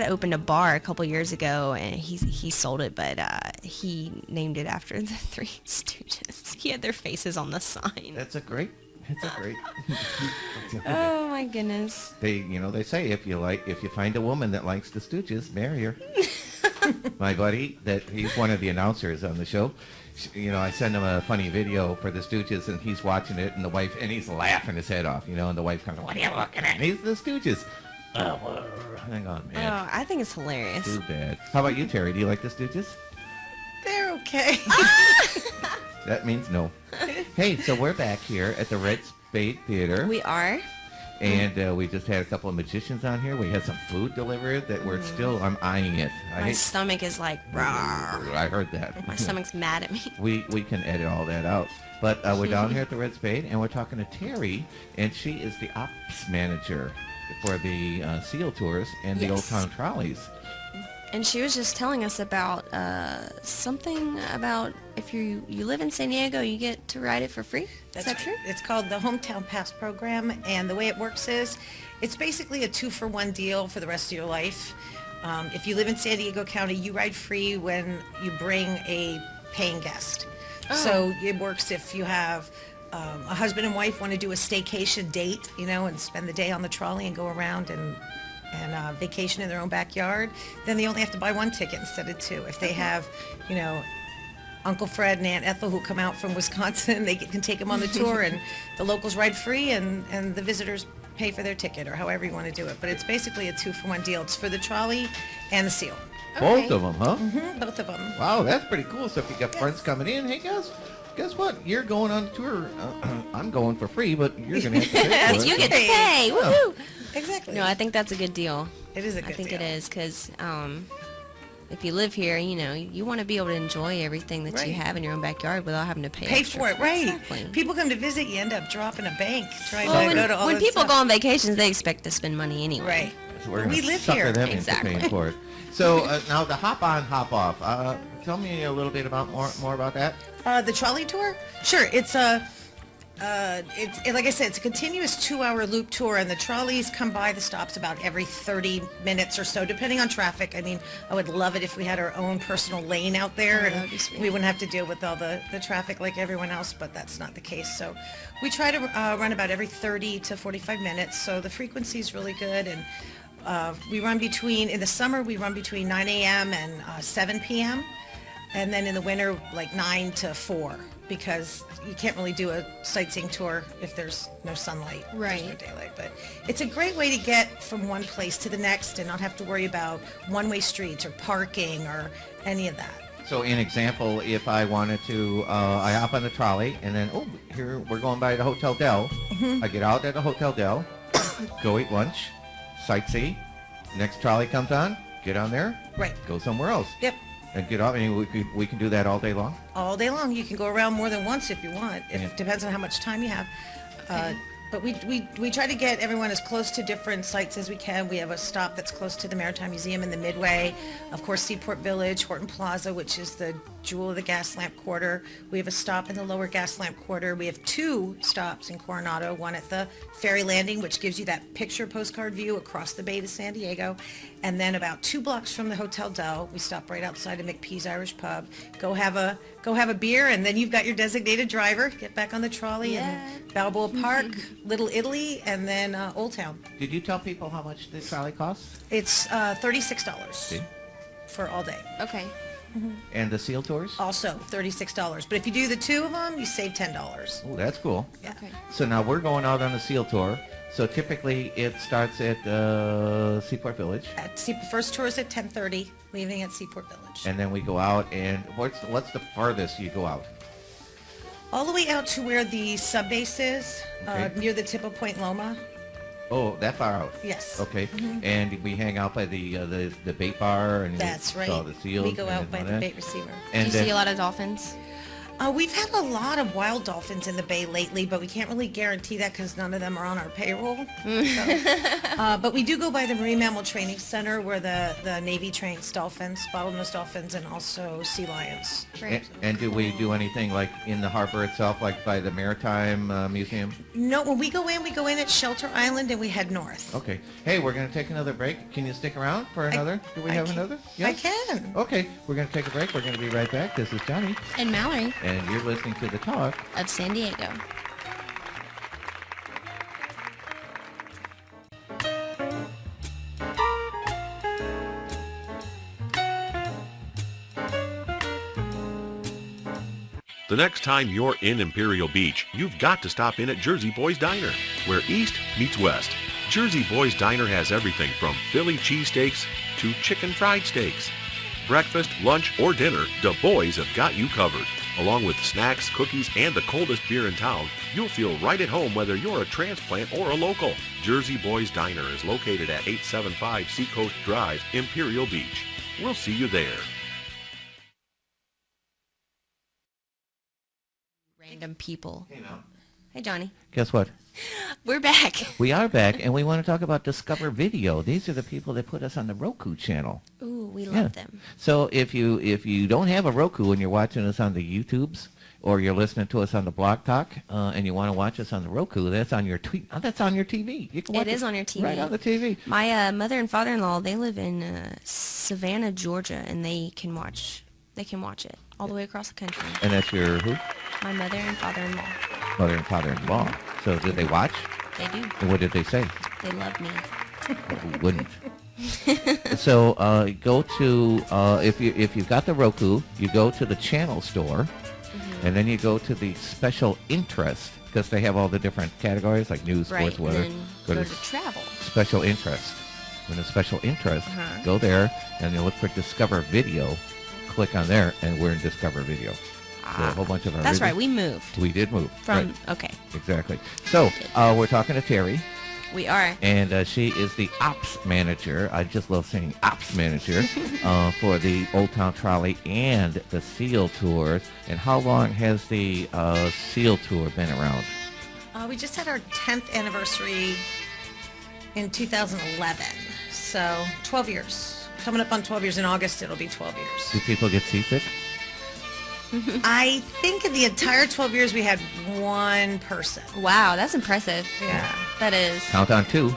opened a bar a couple years ago, and he sold it, but he named it after the Three Stooges. He had their faces on the sign. It's a great. Oh my goodness. They say if you find a woman that likes the Stooges, marry her. My buddy, he's one of the announcers on the show. I send him a funny video for the Stooges, and he's watching it, and he's laughing his head off, and the wife comes, "What are you looking at?" And he's the Stooges. Oh, hang on, man. Oh, I think it's hilarious. Too bad. How about you, Terry? Do you like the Stooges? They're okay. That means no. Hey, so we're back here at the Red Spade Theater. We are. And we just had a couple of magicians on here. We had some food delivered that I'm eyeing it. My stomach is like, rawr. I heard that. My stomach's mad at me. We can edit all that out. But we're down here at the Red Spade, and we're talking to Terry, and she is the ops manager for the SEAL tours and the Old Town Trolleys. And she was just telling us about something about if you live in San Diego, you get to ride it for free. Is that true? It's called the Hometown Pass program, and the way it works is it's basically a 2-for-1 deal for the rest of your life. If you live in San Diego County, you ride free when you bring a paying guest. Oh. So it works if you have a husband and wife want to do a staycation date, and spend the day on the trolley and go around and vacation in their own backyard, then they only have to buy one ticket instead of two. If they have, Uncle Fred and Aunt Ethel who come out from Wisconsin, they can take them on the tour, and the locals ride free, and the visitors pay for their ticket, or however you want to do it. But it's basically a 2-for-1 deal. It's for the trolley and the SEAL. Both of them, huh? Mm-hmm, both of them. Wow, that's pretty cool. So if you got friends coming in, hey guess what? You're going on tour. I'm going for free, but you're going to have to pay for it. You get to pay. Woohoo! Exactly. No, I think that's a good deal. It is a good deal. I think it is, because if you live here, you want to be able to enjoy everything that you have in your own backyard without having to pay for it, right? Exactly. People come to visit, you end up dropping a bank trying to when, go to all when this people stuff. go on vacations, they expect to spend money anyway. Right. So we're We gonna live sucker here. them Exactly. into paying for it. So now the hop on, hop off. Tell me a little bit about more about that. The trolley tour? Sure. It's like I said, it's a continuous 2-hour loop tour, and the trolleys come by the stops about every 30 minutes or so, depending on traffic. I mean, I would love it if we had our own personal lane out there, and we wouldn't have to deal with all the traffic like everyone else, but that's not the case. So we try to run about every 30 to 45 minutes, so the frequency is really good, and we run in the summer, we run between 9 a.m. and 7 p.m., and then in the winter, like 9 to 4. Because you can't really do a sightseeing tour if there's no sunlight, right? There's no daylight. But it's a great way to get from one place to the next and not have to worry about one-way streets or parking or any of that. So, in example, if I wanted to, I hop on the trolley, and then here we're going by the Hotel Del. Mm-hmm. I get out at the Hotel Del, go eat lunch, sightsee. Next trolley comes on, get on there, right? Go somewhere else. Yep. And get off, and we can do that all day long? All day long. You can go around more than once if you want. It depends on how much time you have. But we try to get everyone as close to different sites as we can. We have a stop that's close to the Maritime Museum in the Midway. Of course, Seaport Village, Horton Plaza, which is the jewel of the Gaslamp Quarter. We have a stop in the lower Gaslamp Quarter. We have 2 stops in Coronado, one at the ferry landing, which gives you that picture postcard view across the bay to San Diego. And then about 2 blocks from the Hotel Del, we stop right outside of McPee's Irish Pub. Go have a beer, and then you've got your designated driver. Get back on the trolley and Balboa Park, Little Italy, and then Old Town. Did you tell people how much the trolley costs? It's $36 See? for all day. Okay. And the seal tours? Also $36. But if you do the 2 of them, you save $10. Oh, that's cool. Yeah. Okay. So now we're going out on a seal tour. So typically it starts at Seaport Village. First tour is at 10:30, leaving at Seaport Village. And then we go out, and what's the farthest you go out? All the way out to where the sub base is, Okay. near the tip of Point Loma. Oh, that far out? Yes. Okay. And we hang out by the bait bar, and That's we right. saw the seals. We go and out by all the that. bait receiver. And Do you see a lot of dolphins? We've had a lot of wild dolphins in the bay lately, but we can't really guarantee that because none of them are on our payroll. But we do go by the Marine Mammal Training Center where the Navy trains dolphins, bottlenose dolphins, and also sea lions. And do we do anything like in the harbor itself, like by the Maritime Museum? No, when we go in at Shelter Island and we head north. Okay. Hey, we're going to take another break. Can you stick around for another? Do we have another? I can. Okay. We're going to take a break. We're going to be right back. This is Johnny. And Mallory. And you're listening to The Talk Of San Diego. The next time you're in Imperial Beach, you've got to stop in at Jersey Boys Diner, where East meets West. Jersey Boys Diner has everything from Philly cheesesteaks to chicken fried steaks. Breakfast, lunch, or dinner, the boys have got you covered. Along with snacks, cookies, and the coldest beer in town, you'll feel right at home whether you're a transplant or a local. Jersey Boys Diner is located at 875 Seacoast Drive, Imperial Beach. We'll see you there. Random people. Hey, Johnny. Guess what? We're back. We are back, and we want to talk about Discover Video. These are the people that put us on the Roku channel. Ooh, we love them. So if you don't have a Roku and you're watching us on the YouTubes, or you're listening to us on the Blog Talk, and you want to watch us on the Roku, that's on your that's on your TV. You can watch It is on your TV. Right on the TV. My mother and father-in-law, they live in Savannah, Georgia, and they can watch it all the way across the country. And that's your who? My mother and father-in-law. Mother and father-in-law. So did they watch? They do. And what did they say? They love me. Who wouldn't? So go to if you've got the Roku, you go to the channel store, and then you go to the special interest because they have all the different categories like news, sports, weather. And then go to travel. Special interest. In the special interest, go there and you look for Discover Video. Click on there, and we're in Discover Video. So a whole bunch of our That's videos. right. We moved. We did move. From right. okay. Exactly. So we're talking to Terri. We are. And she is the ops manager. I just love saying ops manager for the Old Town Trolley and the SEAL tours. And how long has the SEAL tour been around? We just had our 10th anniversary in 2011. So 12 years. Coming up on 12 years in August, it'll be 12 years. Do people get seasick? I think in the entire 12 years we had one person. Wow, that's impressive. Yeah. That is. Count on 2.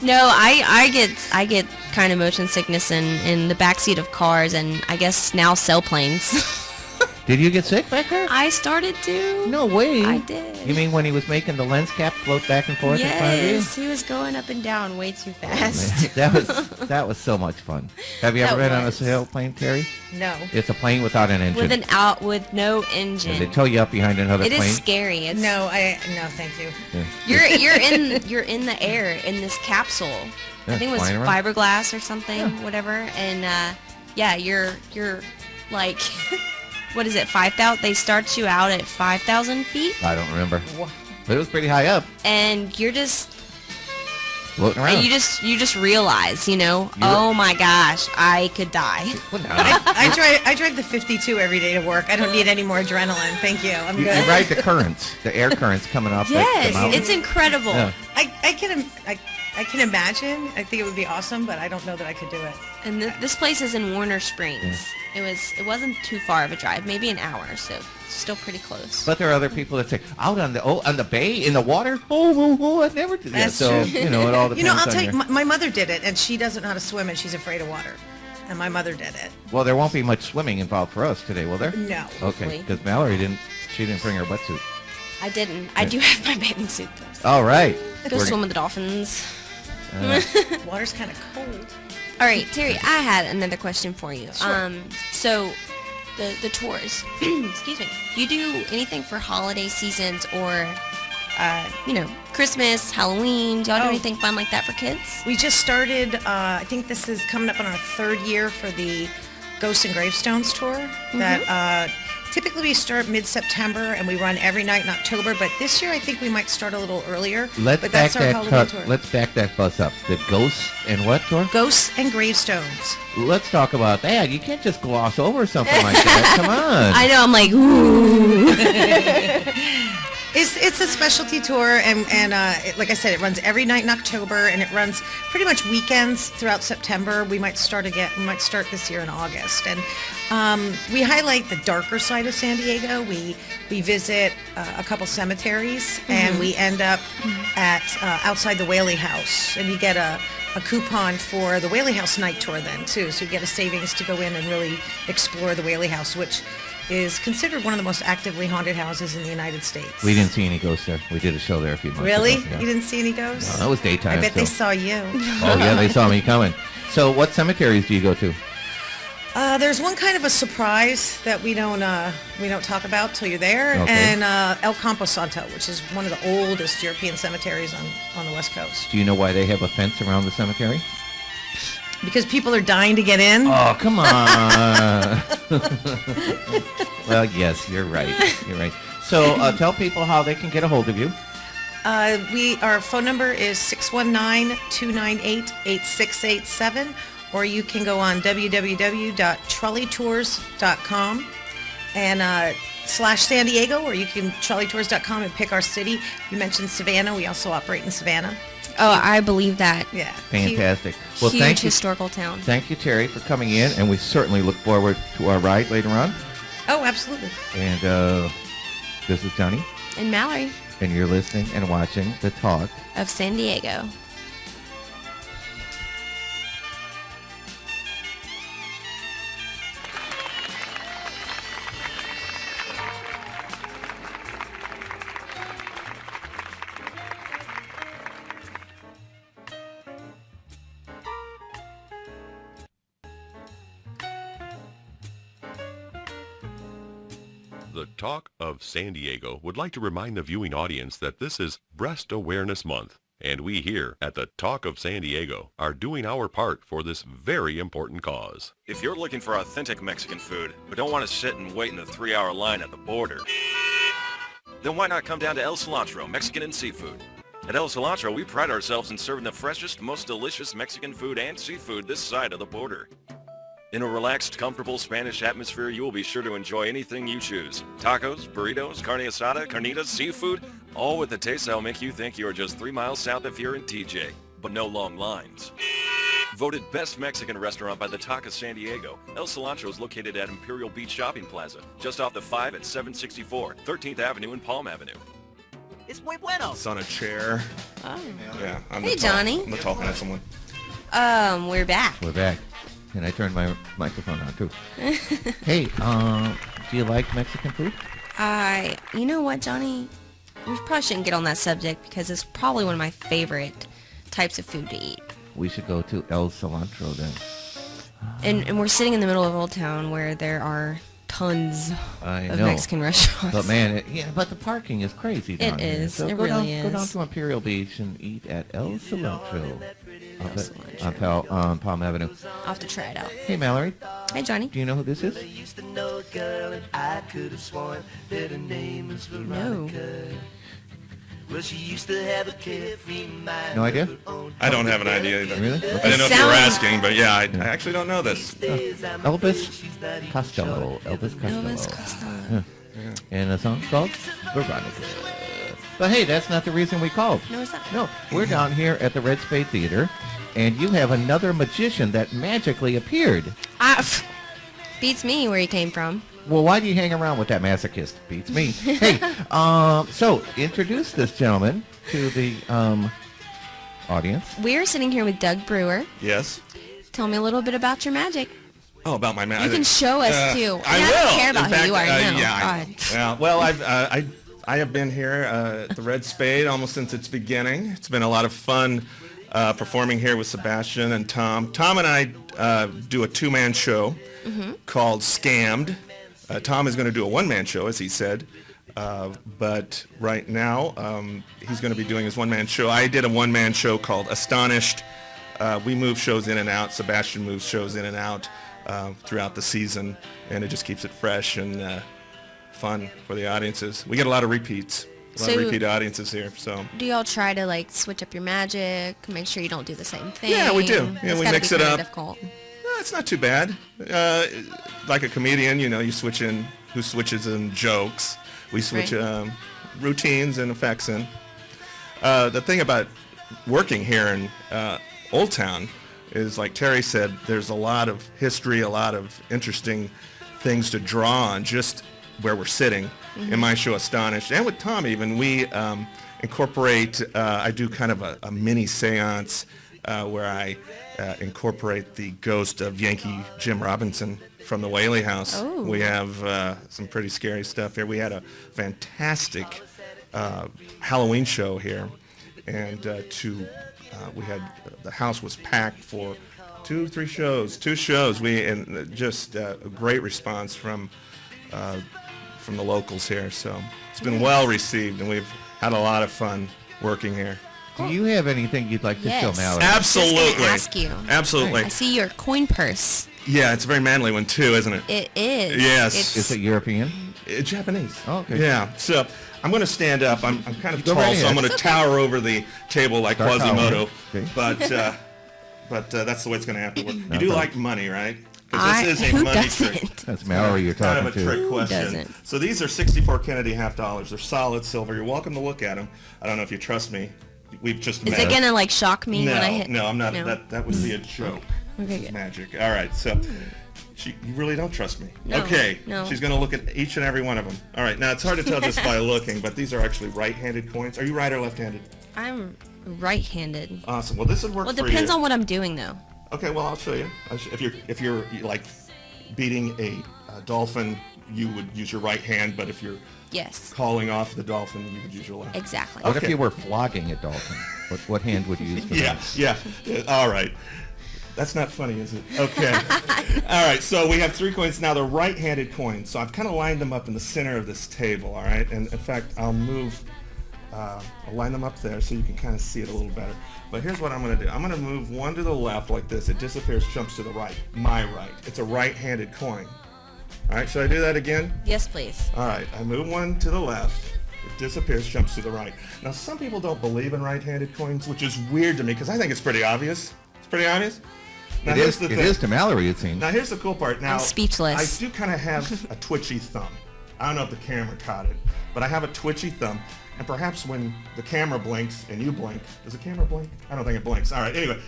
No, I get kind of motion sickness in the backseat of cars, and I guess now sailplanes. Did you get sick back there? I started to. No way. I did. You mean when he was making the lens cap float back and forth in front of you? Yes, he was going up and down way too fast. That was so much fun. Have you ever been on a sailplane, Terry? No. It's a plane without an engine. With no engine. And they tow you up behind another It plane. is scary. It's, No, thank you. Yeah. you're in the air in this capsule. Yeah, I think it was flying around. fiberglass or something, whatever. And you're like, what is it? 5,000? They start you out at 5,000 feet, I don't remember. But it was pretty high up. and you're just floating around. And you just realize, oh my gosh, I could die. Well, no. I drive the 52 every day to work. I don't need any more adrenaline. Thank you. I'm You good. ride the currents, the air currents coming up. Yes, the mountain. it's incredible. Yeah. I can imagine. I think it would be awesome, but I don't know that I could do it. And this place is in Warner Springs. It wasn't too far of a drive, maybe an hour, so still pretty close. But there are other people that say, out on the bay, in the water? Oh, I never did that. That's So, true. it all depends I'll on tell you, your... my mother did it, and she doesn't know how to swim, and she's afraid of water. And my mother did it. Well, there won't be much swimming involved for us today, will there? No. Okay, Hopefully. because Mallory didn't bring her wetsuit. I didn't. I do have my bathing suit, though. All right. Go swim with the dolphins. Water's kind of cold. All right, Terry, I had another question for you. Sure. So the tours, excuse me, do you do anything for holiday seasons or, Christmas, Halloween? Do y'all do anything fun like that for kids? We just started, I think this is coming up on our third year for the Ghosts and Gravestones tour. That typically we start mid-September and we run every night in October, but this year I think we might start a little earlier. Let's but back that's our Halloween tour. Let's back that bus up. The Ghosts and what tour? Ghosts and Gravestones. Let's talk about that. You can't just gloss over something like that. Come on. I know, I'm like, ooh. It's a specialty tour, and like I said, it runs every night in October, and it runs pretty much weekends throughout September. We might start this year in August, and we highlight the darker side of San Diego. We visit a couple cemeteries, and we end up at outside the Whaley House, and you get a coupon for the Whaley House night tour then too, so you get a savings to go in and really explore the Whaley House, which is considered one of the most actively haunted houses in the United States. We didn't see any ghosts there. We did a show there a few months Really? ago. Yeah. You didn't see any ghosts? No, that was daytime. I bet they so- saw you. Oh, yeah, they saw me coming. So what cemeteries do you go to? There's one kind of a surprise that we don't talk about till you're there, Okay. and El Camposanto, which is one of the oldest European cemeteries on the West Coast. Do you know why they have a fence around the cemetery? Because people are dying to get in. Oh, come on. Well, yes, you're right. You're right. So tell people how they can get a hold of you. Our phone number is 619-298-8687, or you can go on www.trolleytours.com and /San Diego, or you can trolleytours.com and pick our city. You mentioned Savannah. We also operate in Savannah. Oh, I believe that. Yeah. Fantastic. Well, Huge thank you. historical town. Thank you, Terry, for coming in, and we certainly look forward to our ride later on. Oh, absolutely. And this is Johnny, And Mallory and you're listening and watching The Talk. of San Diego. The Talk of San Diego would like to remind the viewing audience that this is Breast Awareness Month, and we here at the Talk of San Diego are doing our part for this very important cause. If you're looking for authentic Mexican food, but don't want to sit and wait in the 3-hour line at the border, then why not come down to El Cilantro Mexican and Seafood? At El Cilantro, we pride ourselves in serving the freshest, most delicious Mexican food and seafood this side of the border. In a relaxed, comfortable Spanish atmosphere, you will be sure to enjoy anything you choose. Tacos, burritos, carne asada, carnitas, seafood, all with a taste that'll make you think you are just 3 miles south of here in TJ, but no long lines. Voted best Mexican restaurant by the Talk of San Diego, El Cilantro is located at Imperial Beach Shopping Plaza, just off the 5 at 764, 13th Avenue and Palm Avenue. It's muy bueno. It's on a chair. Oh. Yeah. Hey, Johnny. I'm talking to someone. We're back. We're back. And I turned my microphone on, too. Hey, do you like Mexican food? You know what, Johnny? We probably shouldn't get on that subject because it's probably one of my favorite types of food to eat. We should go to El Cilantro then. And we're sitting in the middle of Old Town where there are tons of Mexican restaurants. But man, but the parking is crazy down It here. is. So It go really down, Go down is. to Imperial Beach and eat at El Cilantro on Palm Avenue. I'll have to try it out. Hey, Mallory. Hey, Johnny. Do you know who this is? No. Well, she used to have a carefree mind. No idea? I don't have an idea either. Really? I didn't know if you were asking, but yeah, I actually don't know this. Elvis Costello. Elvis Costello. Yeah. And the song's called Veronica. But hey, that's not the reason we called. No, it's not. No, we're down here at the Red Spade Theater, and you have another magician that magically appeared. Beats me where he came from. Well, why do you hang around with that masochist? Beats me. Hey, so introduce this gentleman to the audience. We're sitting here with Doug Brewer. Yes. Tell me a little bit about your magic. Oh, about my magic. You can show us too. I will. will. I don't care about In fact, who you are now. yeah. God. Yeah. Well, I have been here at the Red Spade almost since its beginning. It's been a lot of fun performing here with Sebastian and Tom. Tom and I do a two-man show called Scammed. Tom is going to do a one-man show, as he said. But right now, he's going to be doing his one-man show. I did a one-man show called Astonished. We move shows in and out. Sebastian moves shows in and out throughout the season, and it just keeps it fresh and fun for the audiences. We get a lot of repeats, a lot of repeat audiences here. So do y'all try to like switch up your magic, make sure you don't do the same thing? Yeah, we do. Yeah, It's we gotta mix be it kinda up. difficult. It's not too bad. Like a comedian, you switch in who switches in jokes. We switch routines and effects in. The thing about working here in Old Town is, like Terri said, there's a lot of history, a lot of interesting things to draw on just where we're sitting. In my show Astonished, and with Tom even, we incorporate, I do kind of a mini seance where I incorporate the ghost of Yankee Jim Robinson from the Whaley House. Oh. We have some pretty scary stuff here. We had a fantastic Halloween show here, and we had the house was packed for two shows. And just a great response from the locals here. So it's been well received, and we've had a lot of fun working here. Do you have anything you'd like to show Mallory? Absolutely. Just gonna ask you. Absolutely. I see your coin purse. Yeah, it's a very manly one too, isn't it? It is. Yes. Is it European? Japanese. Oh, okay. Yeah. So I'm going to stand up. I'm kind of Go tall, right so I'm ahead. going to tower over the table like Start Quasimodo. towering. Okay. But that's the way it's going to have to work. You No do problem. like money, right? Because this is a who money doesn't? trick. That's Mallory you're Kind talking of a to. trick question. doesn't? So these are 64 Kennedy half dollars. They're solid silver. You're welcome to look at them. I don't know if you trust me. We've just Is met. it gonna like shock me No, when I hit? no, I'm not. No? That would be a joke. Okay, good. Magic. All right, so you really don't trust me. No, Okay. no. She's going to look at each and every one of them. All right. Now it's hard to tell just by looking, but these are actually right-handed coins. Are you right or left-handed? I'm right-handed. Awesome. Well, this would work Well, it for you. depends on what I'm doing though. Okay. Well, I'll show you. If you're like beating a dolphin, you would use your right hand, but if you're Yes. calling off the dolphin, you would use your left. Exactly. What if Okay. you were flogging a dolphin? What hand would you use for that? Yeah. All right. That's not funny, is it? Okay. All right, so we have 3 coins. Now, they're right-handed coins, so I've kind of lined them up in the center of this table, all right? And, in fact, I'll line them up there so you can kind of see it a little better. But here's what I'm going to do. I'm going to move one to the left like this. It disappears, jumps to the right, my right. It's a right-handed coin. All right, should I do that again? Yes, please. All right, I move one to the left. It disappears, jumps to the right. Now, some people don't believe in right-handed coins, which is weird to me because I think it's pretty obvious. It's pretty obvious. Now, It here's is, the it thing. is to Mallory, it seems. Now, here's the cool part. Now, I'm speechless. I do kind of have a twitchy thumb. I don't know if the camera caught it, but I have a twitchy thumb. And perhaps when the camera blinks and you blink, does the camera blink? I don't think it blinks. All right, anyway,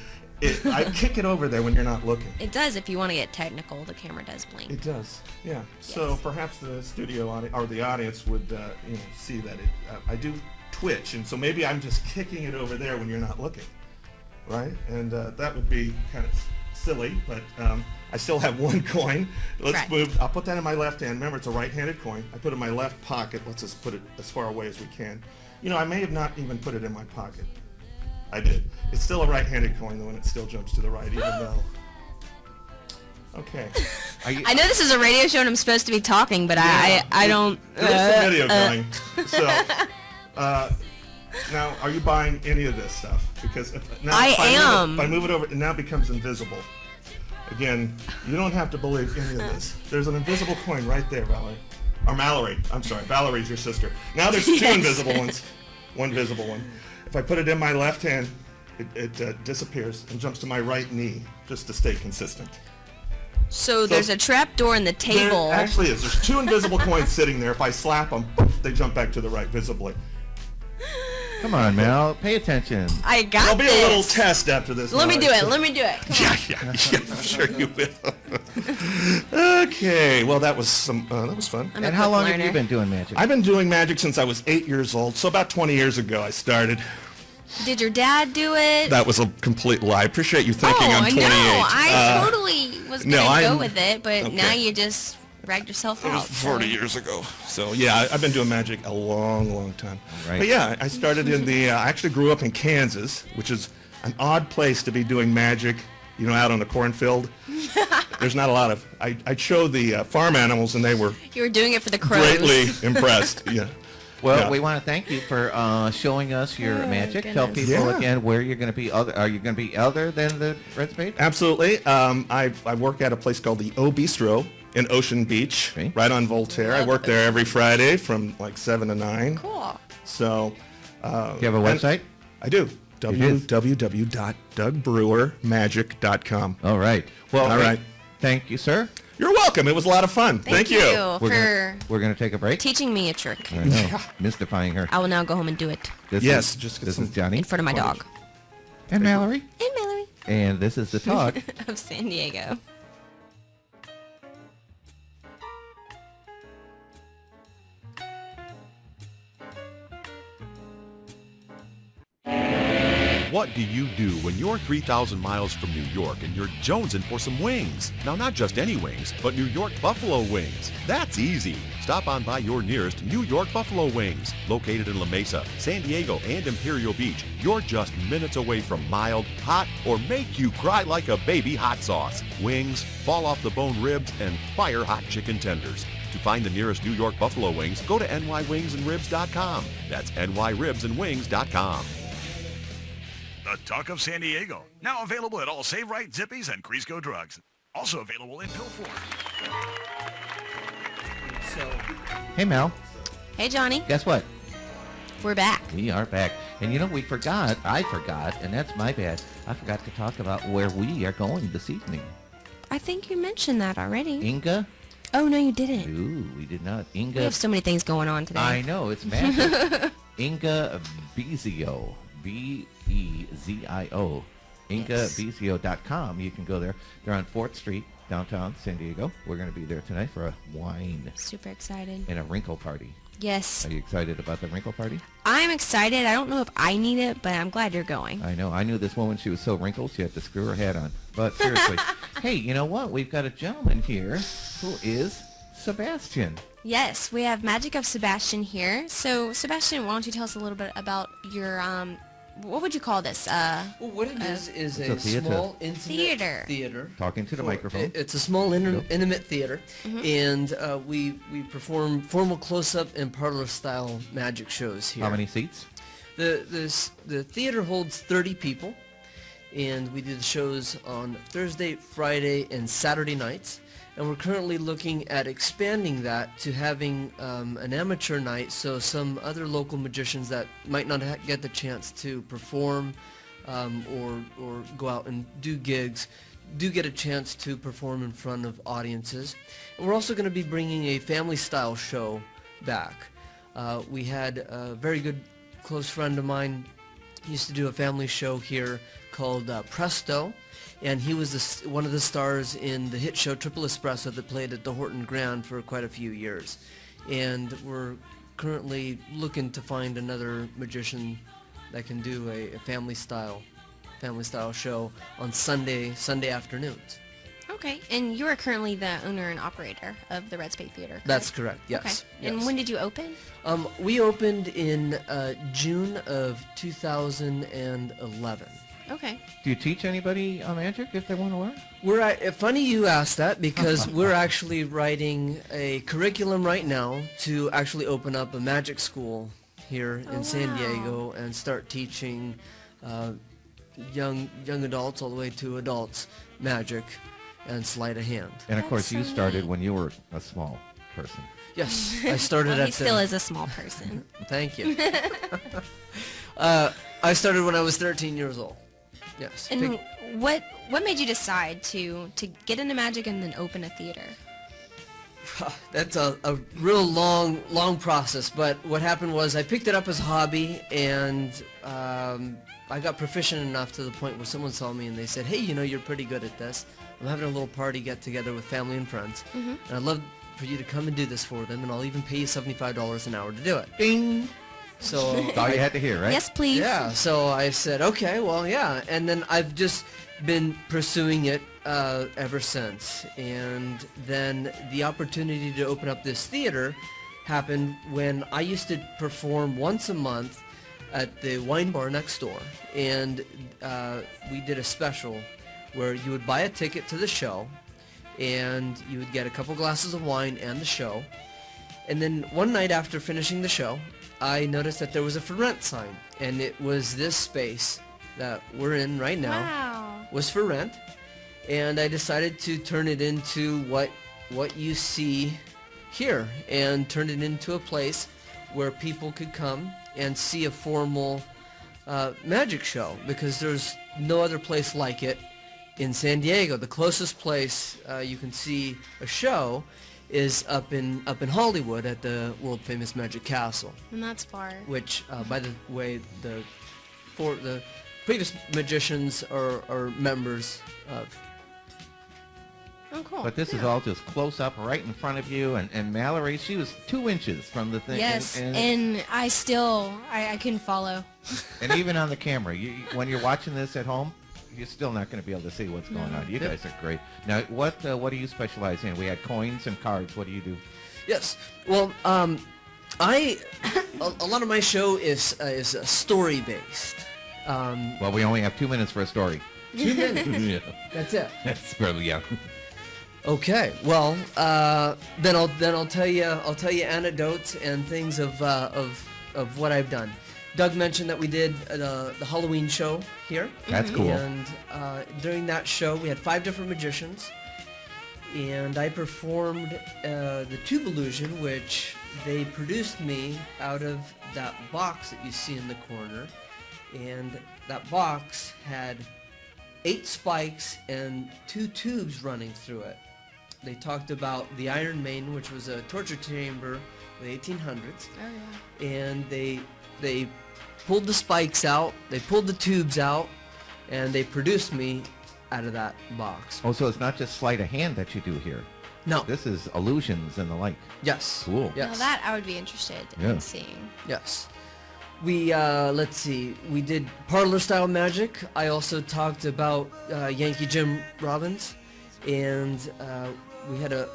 I kick it over there when you're not looking. It does if you want to get technical. The camera does blink. It does, yeah. So perhaps the studio or the audience would, see that I do twitch, and so maybe I'm just kicking it over there when you're not looking, right? And that would be kind of silly, but I still have 1 coin. Let's Right. move. I'll put that in my left hand. Remember, it's a right-handed coin. I put it in my left pocket. Let's just put it as far away as we can. I may have not even put it in my pocket. I did. It's still a right-handed coin, though, and it still jumps to the right, even though. Okay. I know this is a radio show and I'm supposed to be talking, but I don't. There's some video going. So, now, are you buying any of this stuff? Because now I am. If I move it over, it now becomes invisible. Again, you don't have to believe any of this. There's an invisible coin right there, Valerie. Or Mallory. I'm sorry. Valerie's your sister. Now there's 2 Yes. invisible ones. one visible one. If I put it in my left hand, it disappears and jumps to my right knee just to stay consistent. So there's a trap door in the table. There actually is. There's 2 invisible coins sitting there. If I slap them, they jump back to the right visibly. Come on, Mel. Pay attention. I got There'll be this. a little test after this. Let me do it. Let me do it. Come on. Yeah, I'm sure you will. Okay, well that was fun. I'm a And how quick long have learner. you been doing magic? I've been doing magic since I was 8 years old, so about 20 years ago I started. Did your dad do it? That was a complete lie. I appreciate you thinking I'm 28. No, I totally was going to go with it, but okay. now you just ragged yourself That out. was 40 years ago. So yeah, I've been doing magic a long time. Right. But yeah, I started in the, I actually grew up in Kansas, which is an odd place to be doing magic, out on the cornfield. There's not a lot of, I showed the farm animals and they were You were doing it for the crows. greatly impressed. Yeah. Well, Yeah. we want to thank you for showing us your magic. goodness. Tell people Yeah. again where you're going to be. Are you going to be other than the Red Spade? Absolutely. I work at a place called the O Bistro in Ocean Beach, Okay. right on Voltaire. I work there every Friday from like 7 to 9. Cool. So, Do you have a website? I do. It is. www.dougbrewermagic.com. All right. Well, All right. Thank you, sir. You're welcome. It was a lot of fun. Thank you for We're going to take a break. teaching me a trick. I know. Mystifying her. I will now go home and do it This Yes, is, just get this some is Johnny in front of my dog. and Mallory, And Mallory and this is the talk. of San Diego. What do you do when you're 3,000 miles from New York and you're jonesing for some wings? Now, not just any wings, but New York Buffalo Wings. That's easy. Stop on by your nearest New York Buffalo Wings. Located in La Mesa, San Diego, and Imperial Beach, you're just minutes away from mild, hot, or make you cry like a baby hot sauce. Wings, fall off the bone ribs, and fire hot chicken tenders. To find the nearest New York Buffalo Wings, go to nywingsandribs.com. That's nyribsandwings.com. The Talk of San Diego. Now available at all Save Right, Zippies, and Crisco drugs. Also available in pill form. Hey, Mel. Hey, Johnny. Guess what? We're back. We are back. And I forgot, and that's my bad. I forgot to talk about where we are going this evening. I think you mentioned that already. Inga? Oh, no, you didn't. Ooh, we did not. Inga. We have so many things going on today. I know, it's magic. Inga Bezio. Bezio. IngaBezio.com. You can go there. They're on 4th Street, downtown San Diego. We're going to be there tonight for a wine Super excited. and a wrinkle party. Yes. Are you excited about the wrinkle party? I'm excited. I don't know if I need it, but I'm glad you're going. I know. I knew this woman. She was so wrinkled, she had to screw her hat on. But seriously, hey, you know what? We've got a gentleman here who is Sebastian. Yes, we have Magic of Sebastian here. So, Sebastian, why don't you tell us a little bit about your, what would you call this? Well, what it is It's a a theater. small, intimate theater. Talking to the microphone. It's a small, intimate theater, Mhm. and we perform formal close-up and parlor-style magic shows here. How many seats? The theater holds 30 people, and we do the shows on Thursday, Friday, and Saturday nights. And we're currently looking at expanding that to having an amateur night, so some other local magicians that might not get the chance to perform or go out and do gigs do get a chance to perform in front of audiences. And we're also going to be bringing a family-style show back. We had a very good close friend of mine used to do a family show here called Presto. And he was one of the stars in the hit show Triple Espresso that played at the Horton Grand for quite a few years. And we're currently looking to find another magician that can do a family style show on Sunday afternoons. Okay, and you are currently the owner and operator of the Red Spade Theater, correct? That's correct, yes. Okay, and yes. when did you open? We opened in June of 2011. Okay. Do you teach anybody magic if they want to learn? Funny you asked that, because we're actually writing a curriculum right now to actually open up a magic school here in San Diego and start teaching young adults all the way to adults magic and sleight of hand. And of course, you started when you were a small person. Yes, I started Well, at he still is a small person. Thank you. I started when I was 13 years old. Yes. And what made you decide to get into magic and then open a theater? That's a real long process, but what happened was I picked it up as a hobby, and I got proficient enough to the point where someone saw me and they said, hey, you're pretty good at this. I'm having a little party get-together with family and friends, and I'd love for you to come and do this for them, and I'll even pay you $75 an hour to do it. Bing! So That's all you had to hear, right? Yes, please. Yeah, so I said, okay, well, yeah. And then I've just been pursuing it ever since. And then the opportunity to open up this theater happened when I used to perform once a month at the wine bar next door. And we did a special where you would buy a ticket to the show, and you would get a couple glasses of wine and the show. And then one night after finishing the show, I noticed that there was a for rent sign, and it was this space that we're in right now was for rent, and I decided to turn it into what you see here, and turn it into a place where people could come and see a formal magic show, because there's no other place like it in San Diego. The closest place you can see a show is up in Hollywood at the world famous Magic Castle. And that's far. Which, by the way, the previous magicians are members of. Oh, cool. But this is all just close up right in front of you, and Mallory, she was 2 inches from the thing. Yes, and I couldn't follow. And even on the camera, when you're watching this at home, you're still not going to be able to see what's going on. You guys are great. Now, what do you specialize in? We had coins and cards. What do you do? Yes. Well, a lot of my show is story based. Well, we only have 2 minutes for a story. 2 minutes. Yeah. That's it. That's probably, yeah. Okay. Well, then I'll tell you anecdotes and things of what I've done. Doug mentioned that we did the Halloween show here. That's cool. And during that show, we had 5 different magicians. And I performed the Tube Illusion, which they produced me out of that box that you see in the corner. And that box had 8 spikes and 2 tubes running through it. They talked about the Iron Maiden, which was a torture chamber in the 1800s. Oh, yeah. And they pulled the spikes out, they pulled the tubes out, and they produced me out of that box. Oh, so it's not just sleight of hand that you do here. No. This is illusions and the like. Yes. Cool. Yes. Now that I would be interested in seeing. Yes. We, let's see, we did parlor style magic. I also talked about Yankee Jim Robbins, and we had a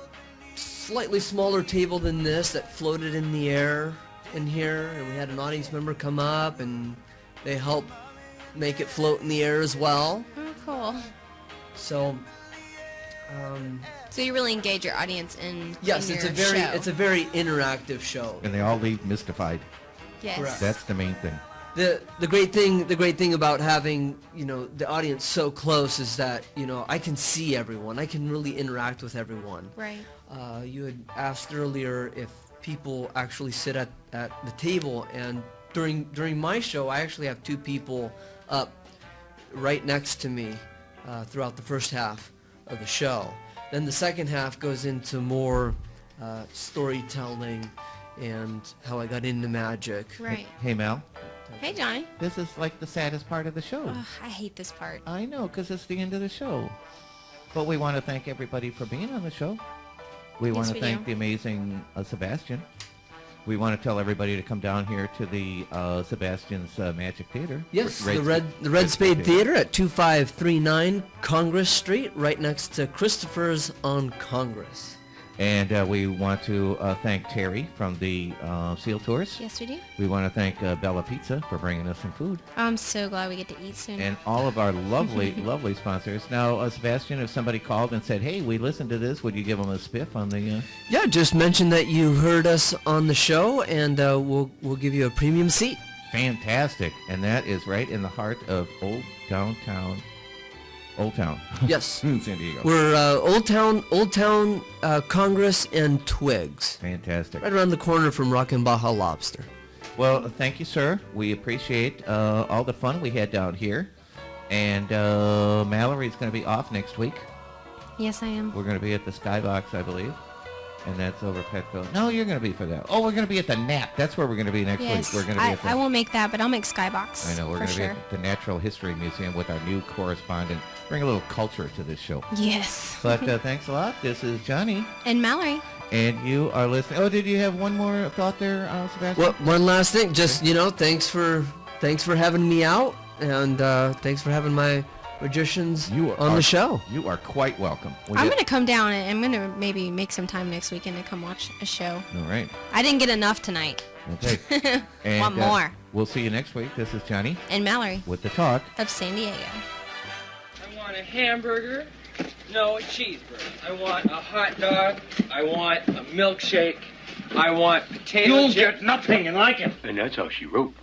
slightly smaller table than this that floated in the air in here, and we had an audience member come up and they helped make it float in the air as well. Oh, cool. So so you really engage your audience in yes, in it's your a show. very interactive show. And they all leave mystified. Yes. Correct. That's the main thing. The great thing about having the audience so close is that I can see everyone. I can really interact with everyone. Right. You had asked earlier if people actually sit at the table, and during my show I actually have 2 people up right next to me throughout the first half of the show. Then the second half goes into more storytelling and how I got into magic. Right. Hey, Mal. Hey, Johnny. This is like the saddest part of the show. Ugh, I hate this part. I know, because it's the end of the show. But we want to thank everybody for being on the show. We want to thank the amazing Sebastian. We want to tell everybody to come down here to the Sebastian's Magic Theater. Yes, the Red Spade Theater at 2539 Congress Street, right next to Christopher's on Congress. And we want to thank Terri from the Seal Tours. Yes, we do. We want to thank Bella Pizza for bringing us some food. I'm so glad we get to eat soon. And all of our lovely, lovely sponsors. Now, Sebastian, if somebody called and said, hey, we listened to this, would you give them a spiff on the... Yeah, just mention that you heard us on the show, and we'll give you a premium seat. Fantastic. And that is right in the heart of old downtown Old Town. Yes. In San Diego. We're Old Town, Congress and Twigs. Fantastic. Right around the corner from Rockin' Baja Lobster. Well, thank you, sir. We appreciate all the fun we had down here. And Mallory's going to be off next week. Yes, I am. We're going to be at the Skybox, I believe. And that's over Petville. No, you're going to be for that. Oh, we're going to be at the NAP. That's where we're going to be next Yes, week. We're going to be at the... I won't make that, but I'll make Skybox. I know. We're for going to be sure. at the Natural History Museum with our new correspondent. Bring a little culture to this show. Yes. But thanks a lot. This is Johnny. And Mallory. And you are listening. Oh, did you have one more thought there, Sebastian? Well, one last thing. Just, thanks for having me out. And thanks for having my magicians on the show. You are quite welcome. I'm going to come down and I'm going to maybe make some time next weekend to come watch a show. All right. I didn't get enough tonight. Okay. And, want more. We'll see you next week. This is Johnny. And Mallory. With the talk of San Diego. I want a hamburger. No, a cheeseburger. I want a hot dog. I want a milkshake. I want potato You'll chips. get nothing like it. And that's how she wrote.